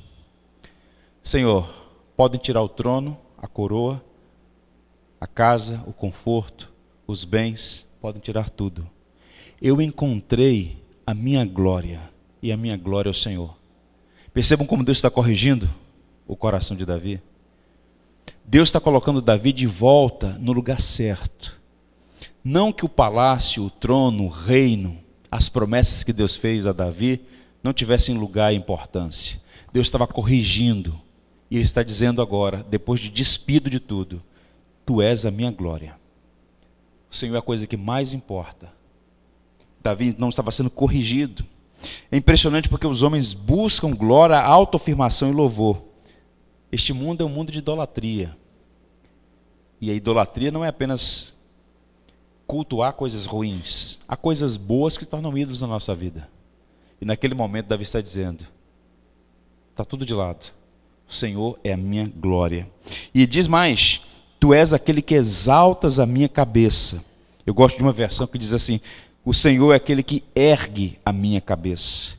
Speaker 1: Senhor, podem tirar o trono, a coroa, a casa, o conforto, os bens, podem tirar tudo. Eu encontrei a minha glória, e a minha glória é o Senhor. Percebam como Deus está corrigindo o coração de Davi? Deus está colocando Davi de volta no lugar certo. Não que o palácio, o trono, o reino, as promessas que Deus fez a Davi não tivessem lugar e importância. Deus estava corrigindo. E Ele está dizendo agora, depois de despido de tudo, tu és a minha glória. O Senhor é a coisa que mais importa. Davi não estava sendo corrigido. É impressionante porque os homens buscam glória, autoafirmação e louvor. Este mundo é um mundo de idolatria. E a idolatria não é apenas cultuar coisas ruins. Há coisas boas que tornam ídolos na nossa vida. E naquele momento Davi está dizendo, está tudo de lado. O Senhor é a minha glória. E diz mais, tu és aquele que exaltas a minha cabeça. Eu gosto de uma versão que diz assim, o Senhor é aquele que ergue a minha cabeça.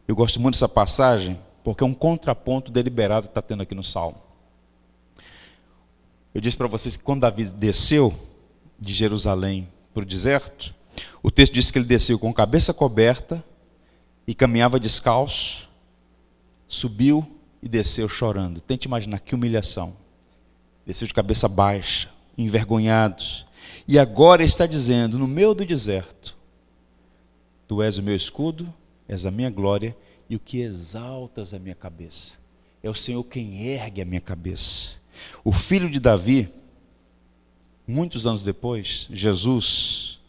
Speaker 1: Eu gosto muito dessa passagem, porque é um contraponto deliberado que está tendo aqui no Salmo. Eu disse para vocês que quando Davi desceu de Jerusalém para o deserto, o texto diz que ele desceu com a cabeça coberta e caminhava descalço, subiu e desceu chorando. Tente imaginar que humilhação. Desceu de cabeça baixa, envergonhado. E agora ele está dizendo, no meio do deserto, tu és o meu escudo, és a minha glória e o que exaltas a minha cabeça. É o Senhor quem ergue a minha cabeça. O filho de Davi, muitos anos depois, Jesus,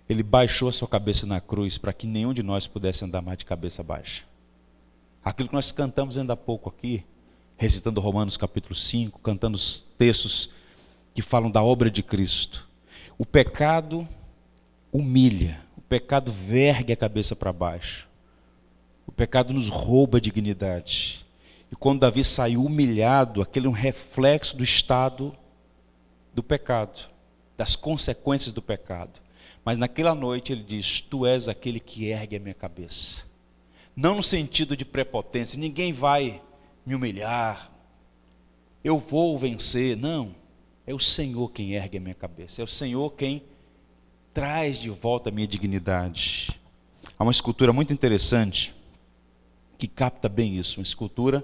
Speaker 1: ele baixou a sua cabeça na cruz para que nenhum de nós pudesse andar mais de cabeça baixa. Aquilo que nós cantamos ainda há pouco aqui, recitando Romanos capítulo 5, cantando os textos que falam da obra de Cristo. O pecado humilha, o pecado vergue a cabeça para baixo. O pecado nos rouba a dignidade. E quando Davi saiu humilhado, aquele é um reflexo do estado do pecado, das consequências do pecado. Mas naquela noite ele diz, tu és aquele que ergue a minha cabeça. Não no sentido de prepotência, ninguém vai me humilhar, eu vou vencer. Não, é o Senhor quem ergue a minha cabeça, é o Senhor quem traz de volta a minha dignidade. Há uma escultura muito interessante que capta bem isso, uma escultura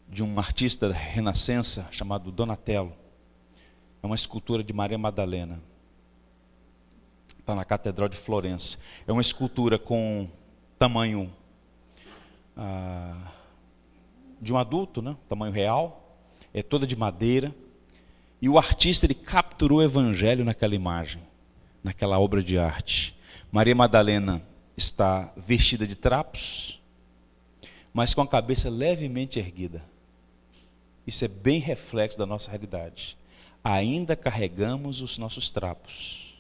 Speaker 1: de um artista da Renascença chamado Donatello. É uma escultura de Maria Madalena, está na Catedral de Florença. É uma escultura com tamanho de um adulto, né? Tamanho real, é toda de madeira, e o artista ele capturou o evangelho naquela imagem, naquela obra de arte. Maria Madalena está vestida de trapos, mas com a cabeça levemente erguida. Isso é bem reflexo da nossa realidade. Ainda carregamos os nossos trapos,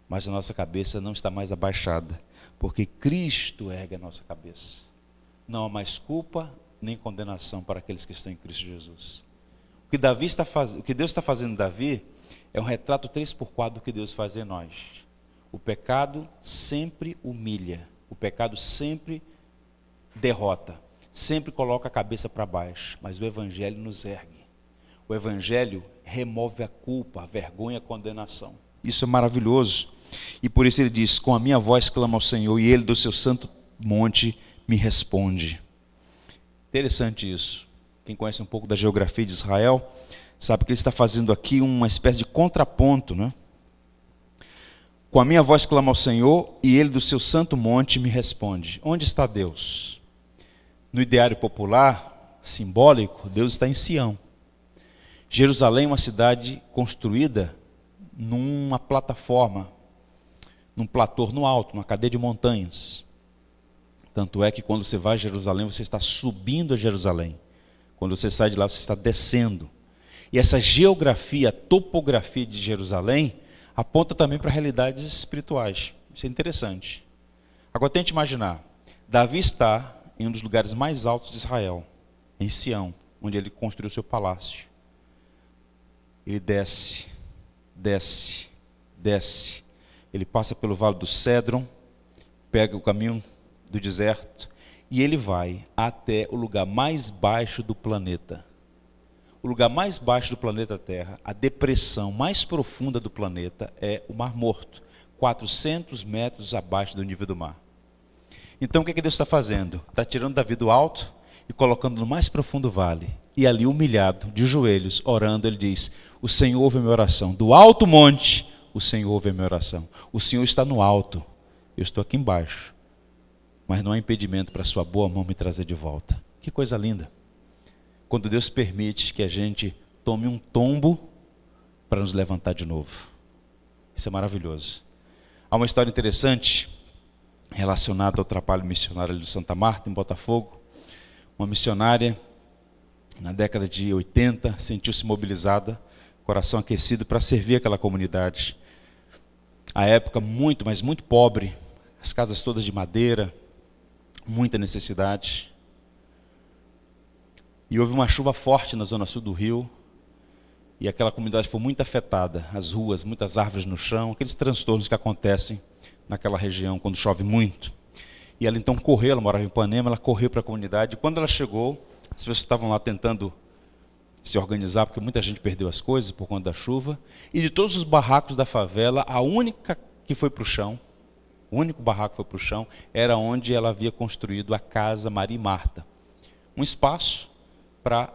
Speaker 1: mas a nossa cabeça não está mais abaixada, porque Cristo ergue a nossa cabeça. não há mais culpa nem condenação para aqueles que estão em Cristo Jesus. O que Deus está fazendo em Davi é um retrato 3x4 do que Deus faz em nós. O pecado sempre humilha, o pecado sempre derrota, sempre coloca a cabeça para baixo, mas o Evangelho nos ergue. O Evangelho remove a culpa, a vergonha, a condenação. Isso é maravilhoso. E por isso ele diz, com a minha voz clamo ao Senhor, e ele do seu santo monte me responde. Interessante isso. Quem conhece um pouco da geografia de Israel, sabe que ele está fazendo aqui uma espécie de contraponto, né? Com a minha voz clamo ao Senhor, e ele do seu santo monte me responde. Onde está Deus? No ideário popular, simbólico, Deus está em Sião. Jerusalém é uma cidade construída numa plataforma, num platô no alto, numa cadeia de montanhas. Tanto é que quando você vai a Jerusalém, você está subindo a Jerusalém. Quando você sai de lá, você está descendo. E essa geografia, a topografia de Jerusalém, aponta também para realidades espirituais. Isso é interessante. Agora tente imaginar, Davi está em um dos lugares mais altos de Israel, em Sião, onde ele construiu seu palácio. Ele desce, desce, desce. Ele passa pelo vale do Cédron, pega o caminho do deserto, e ele vai até o lugar mais baixo do planeta. O lugar mais baixo do planeta Terra, a depressão mais profunda do planeta é o Mar Morto, 400 metros abaixo do nível do mar. Então o que é que Deus está fazendo? Está tirando Davi do alto e colocando no mais profundo vale. E ali humilhado, de joelhos, orando, ele diz, o Senhor ouve a minha oração. Do alto monte, o Senhor ouve a minha oração. O Senhor está no alto, eu estou aqui embaixo. Mas não há impedimento para a sua boa mão me trazer de volta. Que coisa linda. Quando Deus permite que a gente tome um tombo para nos levantar de novo. Isso é maravilhoso. Há uma história interessante relacionada ao trabalho missionário de Santa Marta, em Botafogo. Uma missionária, na década de 80, sentiu-se mobilizada, coração aquecido para servir aquela comunidade. A época muito, mas muito pobre, as casas todas de madeira, muita necessidade. E houve uma chuva forte na zona sul do Rio, e aquela comunidade foi muito afetada. As ruas, muitas árvores no chão, aqueles transtornos que acontecem naquela região quando chove muito. E ela então correu, ela morava em Ipanema, ela correu para a comunidade, e quando ela chegou, as pessoas estavam lá tentando se organizar, porque muita gente perdeu as coisas por conta da chuva, e de todos os barracos da favela, a única que foi para o chão, o único barraco que foi para o chão, era onde ela havia construído a casa Maria e Marta. Um espaço para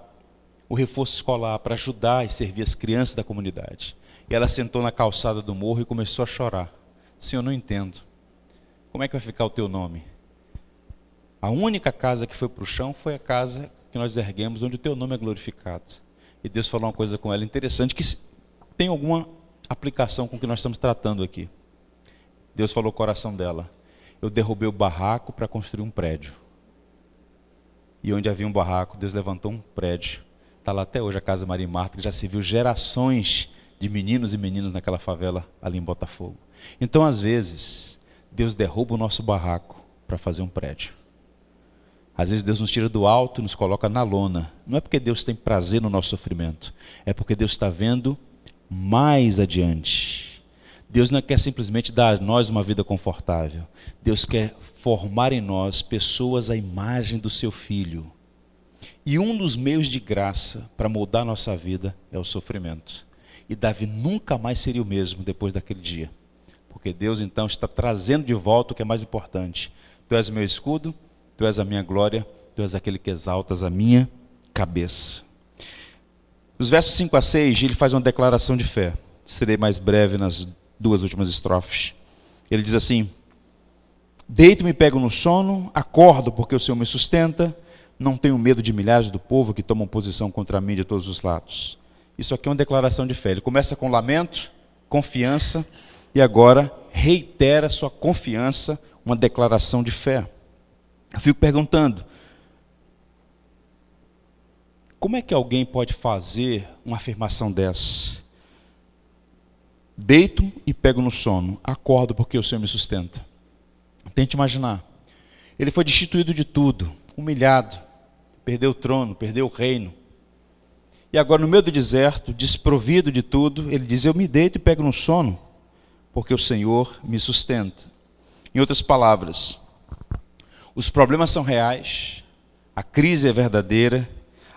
Speaker 1: o reforço escolar, para ajudar e servir as crianças da comunidade. E ela sentou na calçada do morro e começou a chorar. Senhor, eu não entendo. Como é que vai ficar o teu nome? A única casa que foi para o chão foi a casa que nós erguemos, onde o teu nome é glorificado. E Deus falou uma coisa com ela interessante, que tem alguma aplicação com o que nós estamos tratando aqui. Deus falou ao coração dela, eu derrubei o barraco para construir um prédio. E onde havia um barraco, Deus levantou um prédio. Está lá até hoje a Casa Maria e Marta, que já se viu gerações de meninos e meninas naquela favela ali em Botafogo. Então, às vezes, Deus derruba o nosso barraco para fazer um prédio. Às vezes Deus nos tira do alto e nos coloca na lona. Não é porque Deus tem prazer no nosso sofrimento, é porque Deus está vendo mais adiante. Deus não quer simplesmente dar a nós uma vida confortável. Deus quer formar em nós pessoas à imagem do seu Filho. E um dos meios de graça para moldar a nossa vida é o sofrimento. E Davi nunca mais seria o mesmo depois daquele dia. Porque Deus então está trazendo de volta o que é mais importante. Tu és meu escudo, tu és a minha glória, tu és aquele que exaltas a minha cabeça. Nos versos 5 a 6, ele faz uma declaração de fé. Serei mais breve nas duas últimas estrofes. Ele diz assim, deito-me e pego no sono, acordo porque o Senhor me sustenta, não tenho medo de milhares do povo que tomam posição contra mim de todos os lados. Isso aqui é uma declaração de fé. Ele começa com lamento, confiança, e agora reitera sua confiança, uma declaração de fé. Eu fico perguntando, como é que alguém pode fazer uma afirmação dessa? Deito e pego no sono, acordo porque o Senhor me sustenta. Tente imaginar, ele foi destituído de tudo, humilhado, perdeu o trono, perdeu o reino. E agora, no meio do deserto, desprovido de tudo, ele diz: eu me deito e pego no sono, porque o Senhor me sustenta. Em outras palavras, os problemas são reais, a crise é verdadeira,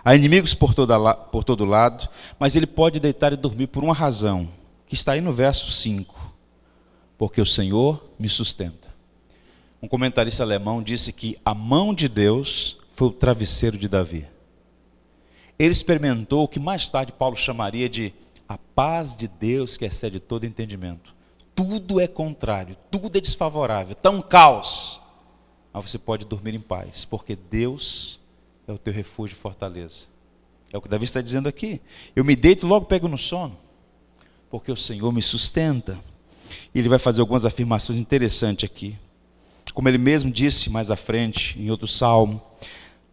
Speaker 1: há inimigos por todo lado, mas ele pode deitar e dormir por uma razão, que está aí no verso 5, porque o Senhor me sustenta. Um comentarista alemão disse que a mão de Deus foi o travesseiro de Davi. Ele experimentou o que mais tarde Paulo chamaria de a paz de Deus que excede todo entendimento. Tudo é contrário, tudo é desfavorável, está um caos. Mas você pode dormir em paz, porque Deus é o teu refúgio e fortaleza. É o que Davi está dizendo aqui. Eu me deito e logo pego no sono, porque o Senhor me sustenta. E ele vai fazer algumas afirmações interessantes aqui. Como ele mesmo disse mais à frente, em outro salmo: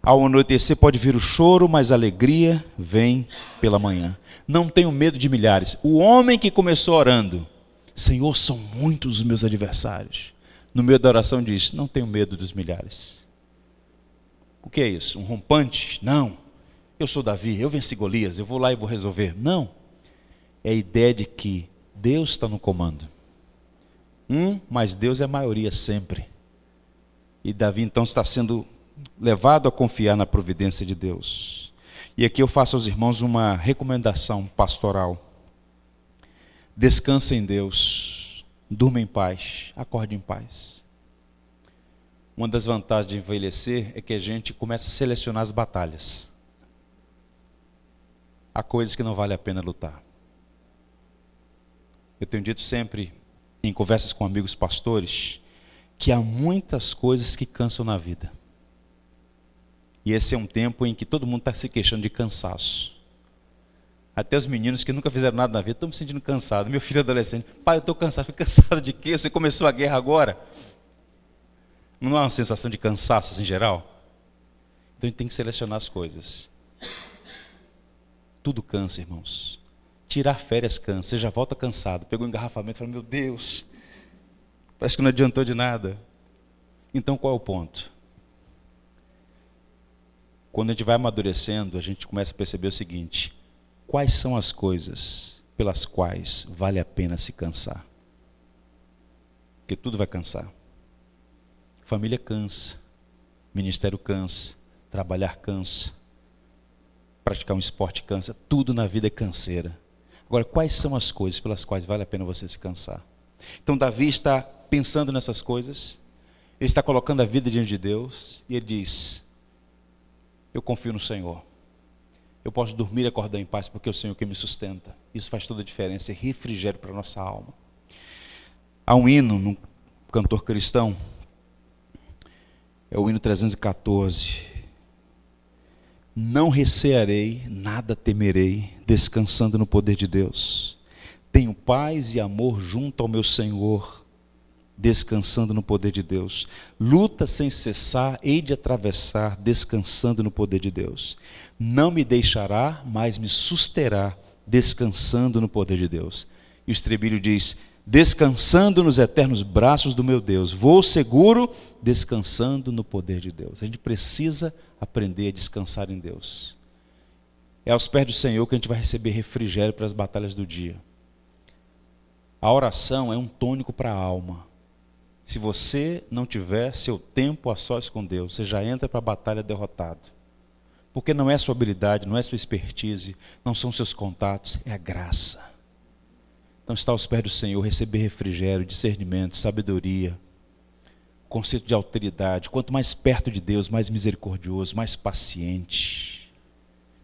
Speaker 1: ao anoitecer pode vir o choro, mas a alegria vem pela manhã. Não tenho medo de milhares. O homem que começou orando: Senhor, são muitos os meus adversários, no meio da oração diz: não tenho medo dos milhares. O que é isso? Um rompante? Não. Eu sou Davi, eu venci Golias, eu vou lá e vou resolver. Não. É a ideia de que Deus está no comando. Mas Deus é a maioria sempre. E Davi então está sendo levado a confiar na providência de Deus. E aqui eu faço aos irmãos uma recomendação pastoral. Descanse em Deus, durma em paz, acorde em paz. Uma das vantagens de envelhecer é que a gente começa a selecionar as batalhas. Há coisas que não vale a pena lutar. Eu tenho dito sempre, em conversas com amigos pastores, que há muitas coisas que cansam na vida. E esse é um tempo em que todo mundo está se queixando de cansaço. Até os meninos que nunca fizeram nada na vida estão me sentindo cansado. Meu filho adolescente: pai, eu estou cansado. Falei: cansado de quê? Você começou a guerra agora? Não há uma sensação de cansaço assim, em geral? Então a gente tem que selecionar as coisas. Tudo cansa, irmãos. Tirar férias cansa. Você já volta cansado. Pegou um engarrafamento e fala: meu Deus, parece que não adiantou de nada. Então qual é o ponto? Quando a gente vai amadurecendo, a gente começa a perceber o seguinte: quais são as coisas pelas quais vale a pena se cansar? Porque tudo vai cansar. Família cansa, ministério cansa, trabalhar cansa, praticar um esporte cansa, tudo na vida é canseira. Agora, quais são as coisas pelas quais vale a pena você se cansar? Então Davi está pensando nessas coisas, ele está colocando a vida diante de Deus, e ele diz: eu confio no Senhor. Eu posso dormir e acordar em paz, porque é o Senhor que me sustenta. Isso faz toda a diferença, é refrigério para a nossa alma. Há um hino num cantor cristão, é o hino 314. Não recearei, nada temerei, descansando no poder de Deus. Tenho paz e amor junto ao meu Senhor, descansando no poder de Deus. Luta sem cessar, hei de atravessar, descansando no poder de Deus. Não me deixará, mas me susterá, descansando no poder de Deus. E o estribilho diz: descansando nos eternos braços do meu Deus. Vou seguro, descansando no poder de Deus. A gente precisa aprender a descansar em Deus. É aos pés do Senhor que a gente vai receber refrigério para as batalhas do dia. A oração é um tônico para a alma. Se você não tiver seu tempo a sós com Deus, você já entra para a batalha derrotado. Porque não é sua habilidade, não é sua expertise, não são seus contatos, é a graça. Então está aos pés do Senhor, receber refrigério, discernimento, sabedoria, conceito de alteridade. Quanto mais perto de Deus, mais misericordioso, mais paciente.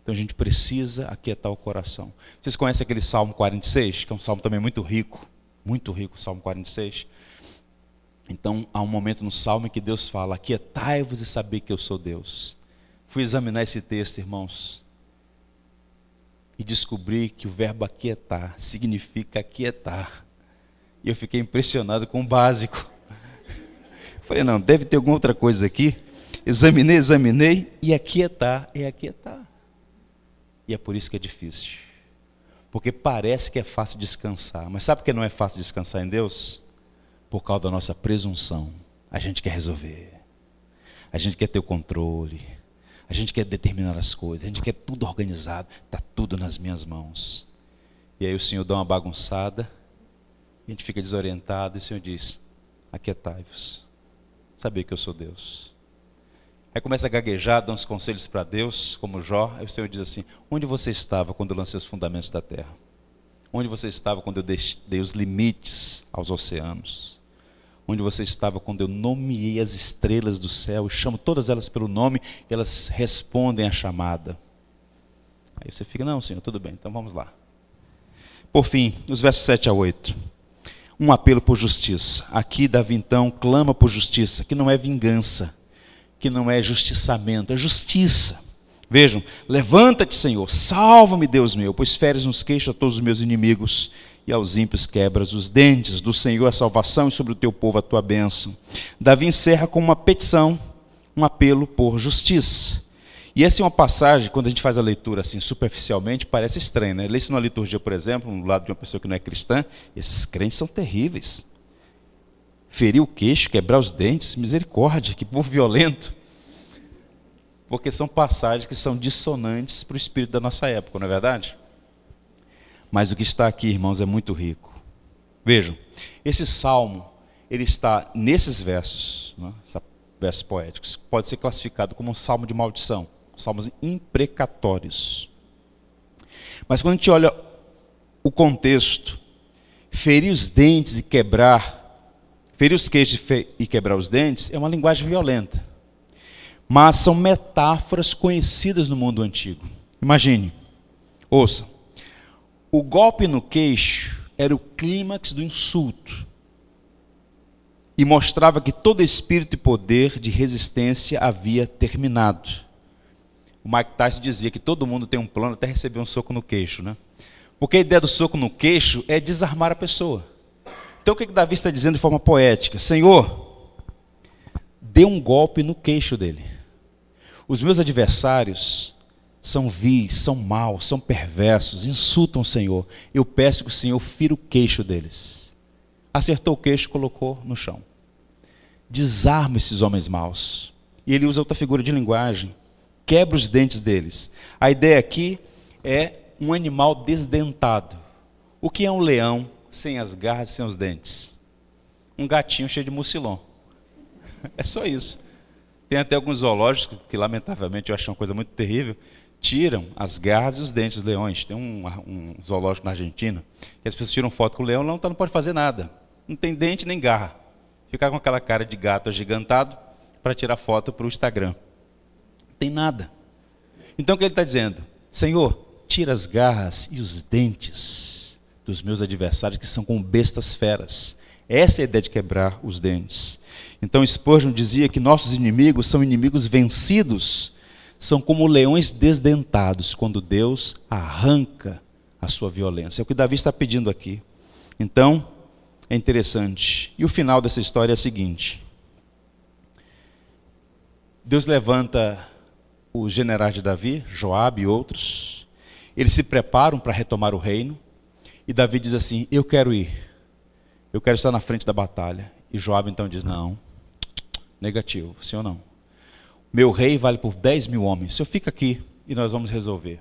Speaker 1: Então a gente precisa aquietar o coração. Vocês conhecem aquele Salmo 46, que é um salmo também muito rico, o Salmo 46. Então há um momento no salmo em que Deus fala: aquietai-vos e sabei que eu sou Deus. Fui examinar esse texto, irmãos, e descobri que o verbo aquietar significa aquietar. E eu fiquei impressionado com o básico. Falei: não, deve ter alguma outra coisa aqui. Examinei, e aquietar é aquietar. E é por isso que é difícil. Porque parece que é fácil descansar. Mas sabe por que não é fácil descansar em Deus? Por causa da nossa presunção. A gente quer resolver. A gente quer ter o controle, a gente quer determinar as coisas, a gente quer tudo organizado, está tudo nas minhas mãos. E aí o Senhor dá uma bagunçada, a gente fica desorientado e o Senhor diz: aquietai-vos, sabia que eu sou Deus. Aí começa a gaguejar, dá uns conselhos para Deus, como Jó. Aí o Senhor diz assim: onde você estava quando eu lancei os fundamentos da terra? Onde você estava quando eu dei os limites aos oceanos? Onde você estava quando eu nomeei as estrelas do céu e chamo todas elas pelo nome e elas respondem à chamada? Aí você fica: não, Senhor, tudo bem, então vamos lá. Por fim, os versos 7 a 8. Um apelo por justiça. Aqui Davi então clama por justiça, que não é vingança, que não é justiçamento, é justiça. Vejam: levanta-te, Senhor, salva-me, Deus meu, pois feres nos queixos a todos os meus inimigos e aos ímpios quebras os dentes. Do Senhor a salvação e sobre o teu povo a tua bênção. Davi encerra com uma petição, um apelo por justiça. E essa é uma passagem, quando a gente faz a leitura assim superficialmente, parece estranha, né? Lê isso numa liturgia, por exemplo, no lado de uma pessoa que não é cristã, esses crentes são terríveis. Ferir o queixo, quebrar os dentes, misericórdia, que povo violento. Porque são passagens que são dissonantes para o espírito da nossa época, não é verdade? Mas o que está aqui, irmãos, é muito rico. Vejam, esse salmo, ele está nesses versos, né, versos poéticos, pode ser classificado como um salmo de maldição, salmos imprecatórios. Mas quando a gente olha o contexto, ferir os dentes e quebrar, ferir os queixos e quebrar os dentes, é uma linguagem violenta. Mas são metáforas conhecidas no mundo antigo. Imagine, ouça, o golpe no queixo era o clímax do insulto e mostrava que todo espírito e poder de resistência havia terminado. O Mike Tyson dizia que todo mundo tem um plano até receber um soco no queixo, né? Porque a ideia do soco no queixo é desarmar a pessoa. Então o que Davi está dizendo de forma poética? Senhor, dê um golpe no queixo dele. Os meus adversários são vis, são maus, são perversos, insultam o Senhor. Eu peço que o Senhor fira o queixo deles. Acertou o queixo, colocou no chão. Desarma esses homens maus. E ele usa outra figura de linguagem. Quebra os dentes deles. A ideia aqui é um animal desdentado. O que é um leão sem as garras e sem os dentes? Um gatinho cheio de mucilon. É só isso. Tem até alguns zoológicos que, lamentavelmente, eu acho uma coisa muito terrível, tiram as garras e os dentes dos leões. Tem um zoológico na Argentina, que as pessoas tiram foto com o leão não pode fazer nada. Não tem dente nem garra. Ficar com aquela cara de gato agigantado para tirar foto para o Instagram. Não tem nada. Então o que ele está dizendo? Senhor, tira as garras e os dentes dos meus adversários, que são como bestas feras. Essa é a ideia de quebrar os dentes. Então Spurgeon dizia que nossos inimigos são inimigos vencidos, são como leões desdentados, quando Deus arranca a sua violência. É o que Davi está pedindo aqui. Então, é interessante. E o final dessa história é o seguinte: Deus levanta os generais de Davi, Joabe e outros, eles se preparam para retomar o reino, e Davi diz assim: eu quero ir, eu quero estar na frente da batalha. E Joabe então diz: não, negativo, senhor não. Meu rei vale por 10.000 homens, o senhor fica aqui e nós vamos resolver.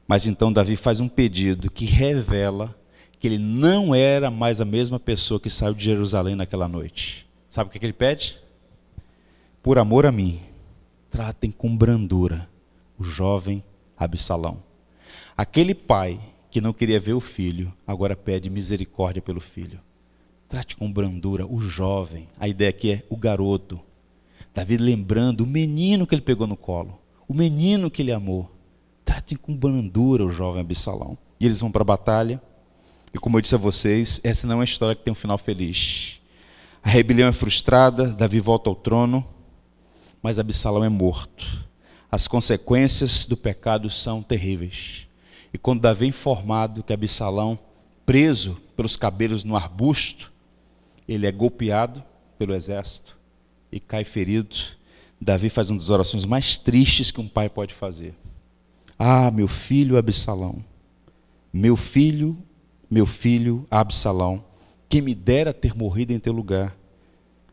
Speaker 1: Mas então Davi faz um pedido que revela que ele não era mais a mesma pessoa que saiu de Jerusalém naquela noite. Sabe o que ele pede? Por amor a mim, tratem com brandura o jovem Absalão. Aquele pai que não queria ver o filho, agora pede misericórdia pelo filho. Trate com brandura o jovem. A ideia aqui é o garoto. Davi lembrando o menino que ele pegou no colo, o menino que ele amou. Tratem com brandura o jovem Absalão. E eles vão para a batalha. E como eu disse a vocês, essa não é uma história que tem um final feliz. A rebelião é frustrada, Davi volta ao trono, mas Absalão é morto. As consequências do pecado são terríveis. E quando Davi é informado que Absalão, preso pelos cabelos no arbusto, ele é golpeado pelo exército e cai ferido, Davi faz uma das orações mais tristes que um pai pode fazer. Ah, meu filho Absalão, meu filho Absalão, que me dera ter morrido em teu lugar.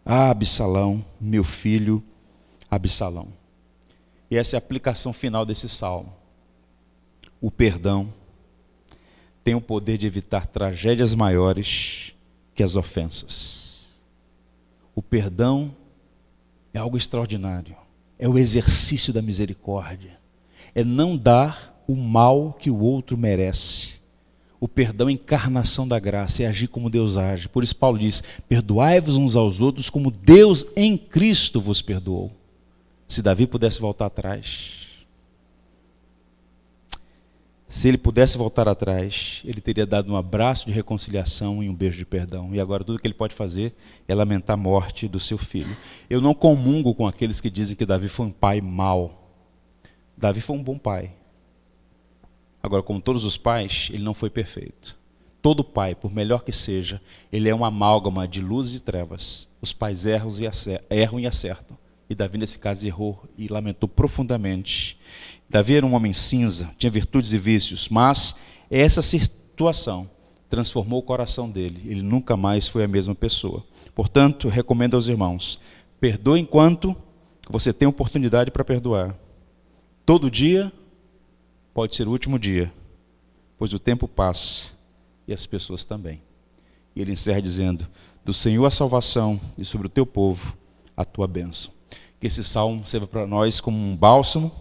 Speaker 1: Ah, Absalão, meu filho Absalão. E essa é a aplicação final desse salmo. O perdão tem o poder de evitar tragédias maiores que as ofensas. O perdão é algo extraordinário. É o exercício da misericórdia. É não dar o mal que o outro merece. O perdão é a encarnação da graça, é agir como Deus age. Por isso Paulo diz, perdoai-vos uns aos outros como Deus em Cristo vos perdoou. Se Davi pudesse voltar atrás, se ele pudesse voltar atrás, ele teria dado um abraço de reconciliação e um beijo de perdão. E agora tudo que ele pode fazer é lamentar a morte do seu filho. Eu não comungo com aqueles que dizem que Davi foi um pai mau. Davi foi um bom pai. Agora, como todos os pais, ele não foi perfeito. Todo pai, por melhor que seja, ele é uma amálgama de luz e trevas. Os pais erram e acertam. E Davi, nesse caso, errou e lamentou profundamente. Davi era um homem cinza, tinha virtudes e vícios, mas essa situação transformou o coração dele. Ele nunca mais foi a mesma pessoa. Portanto, recomendo aos irmãos, perdoe enquanto você tem oportunidade para perdoar. Todo dia pode ser o último dia, pois o tempo passa e as pessoas também. E ele encerra dizendo, do Senhor a salvação e sobre o teu povo a tua bênção. Que esse salmo sirva para nós como um bálsamo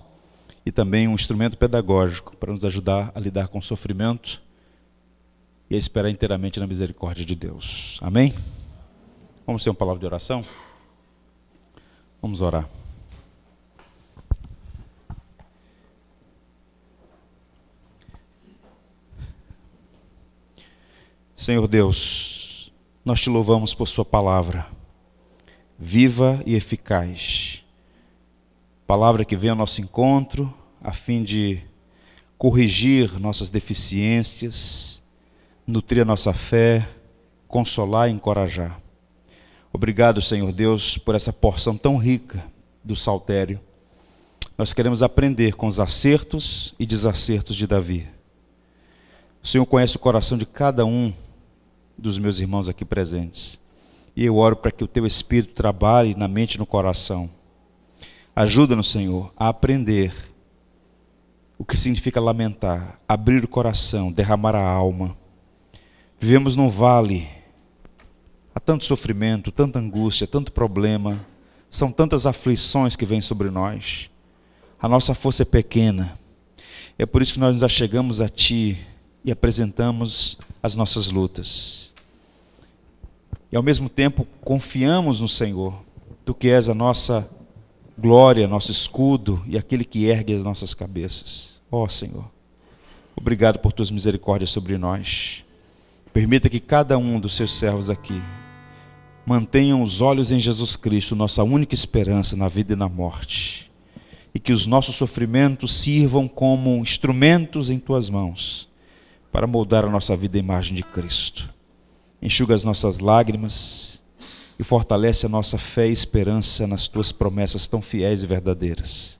Speaker 1: e também um instrumento pedagógico para nos ajudar a lidar com o sofrimento e a esperar inteiramente na misericórdia de Deus. Amém? Vamos ter uma palavra de oração? Vamos orar. Senhor Deus, nós te louvamos por sua palavra, viva e eficaz. Palavra que vem ao nosso encontro, a fim de corrigir nossas deficiências, nutrir a nossa fé, consolar e encorajar. Obrigado, Senhor Deus, por essa porção tão rica do saltério. Nós queremos aprender com os acertos e desacertos de Davi. O Senhor conhece o coração de cada um dos meus irmãos aqui presentes. E eu oro para que o teu Espírito trabalhe na mente e no coração. Ajuda-nos, Senhor, a aprender o que significa lamentar, abrir o coração, derramar a alma. Vivemos num vale, há tanto sofrimento, tanta angústia, tanto problema, são tantas aflições que vêm sobre nós. A nossa força é pequena. É por isso que nós nos achegamos a Ti e apresentamos as nossas lutas. E ao mesmo tempo confiamos no Senhor, Tu que és a nossa glória, nosso escudo e aquele que ergue as nossas cabeças. Ó Senhor, obrigado por Tuas misericórdias sobre nós. Permita que cada um dos Seus servos aqui mantenham os olhos em Jesus Cristo, nossa única esperança na vida e na morte. E que os nossos sofrimentos sirvam como instrumentos em Tuas mãos, para moldar a nossa vida à imagem de Cristo. Enxuga as nossas lágrimas e fortalece a nossa fé e esperança nas Tuas promessas tão fiéis e verdadeiras.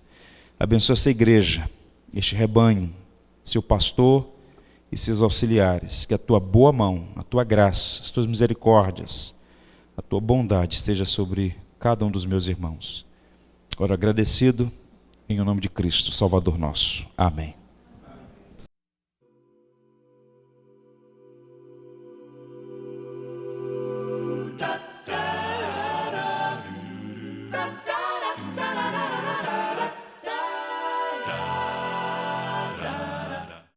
Speaker 1: Abençoa essa igreja, este rebanho, seu pastor e seus auxiliares. Que a Tua boa mão, a Tua graça, as Tuas misericórdias, a Tua bondade esteja sobre cada um dos meus irmãos. Oro agradecido em nome de Cristo, Salvador nosso. Amém.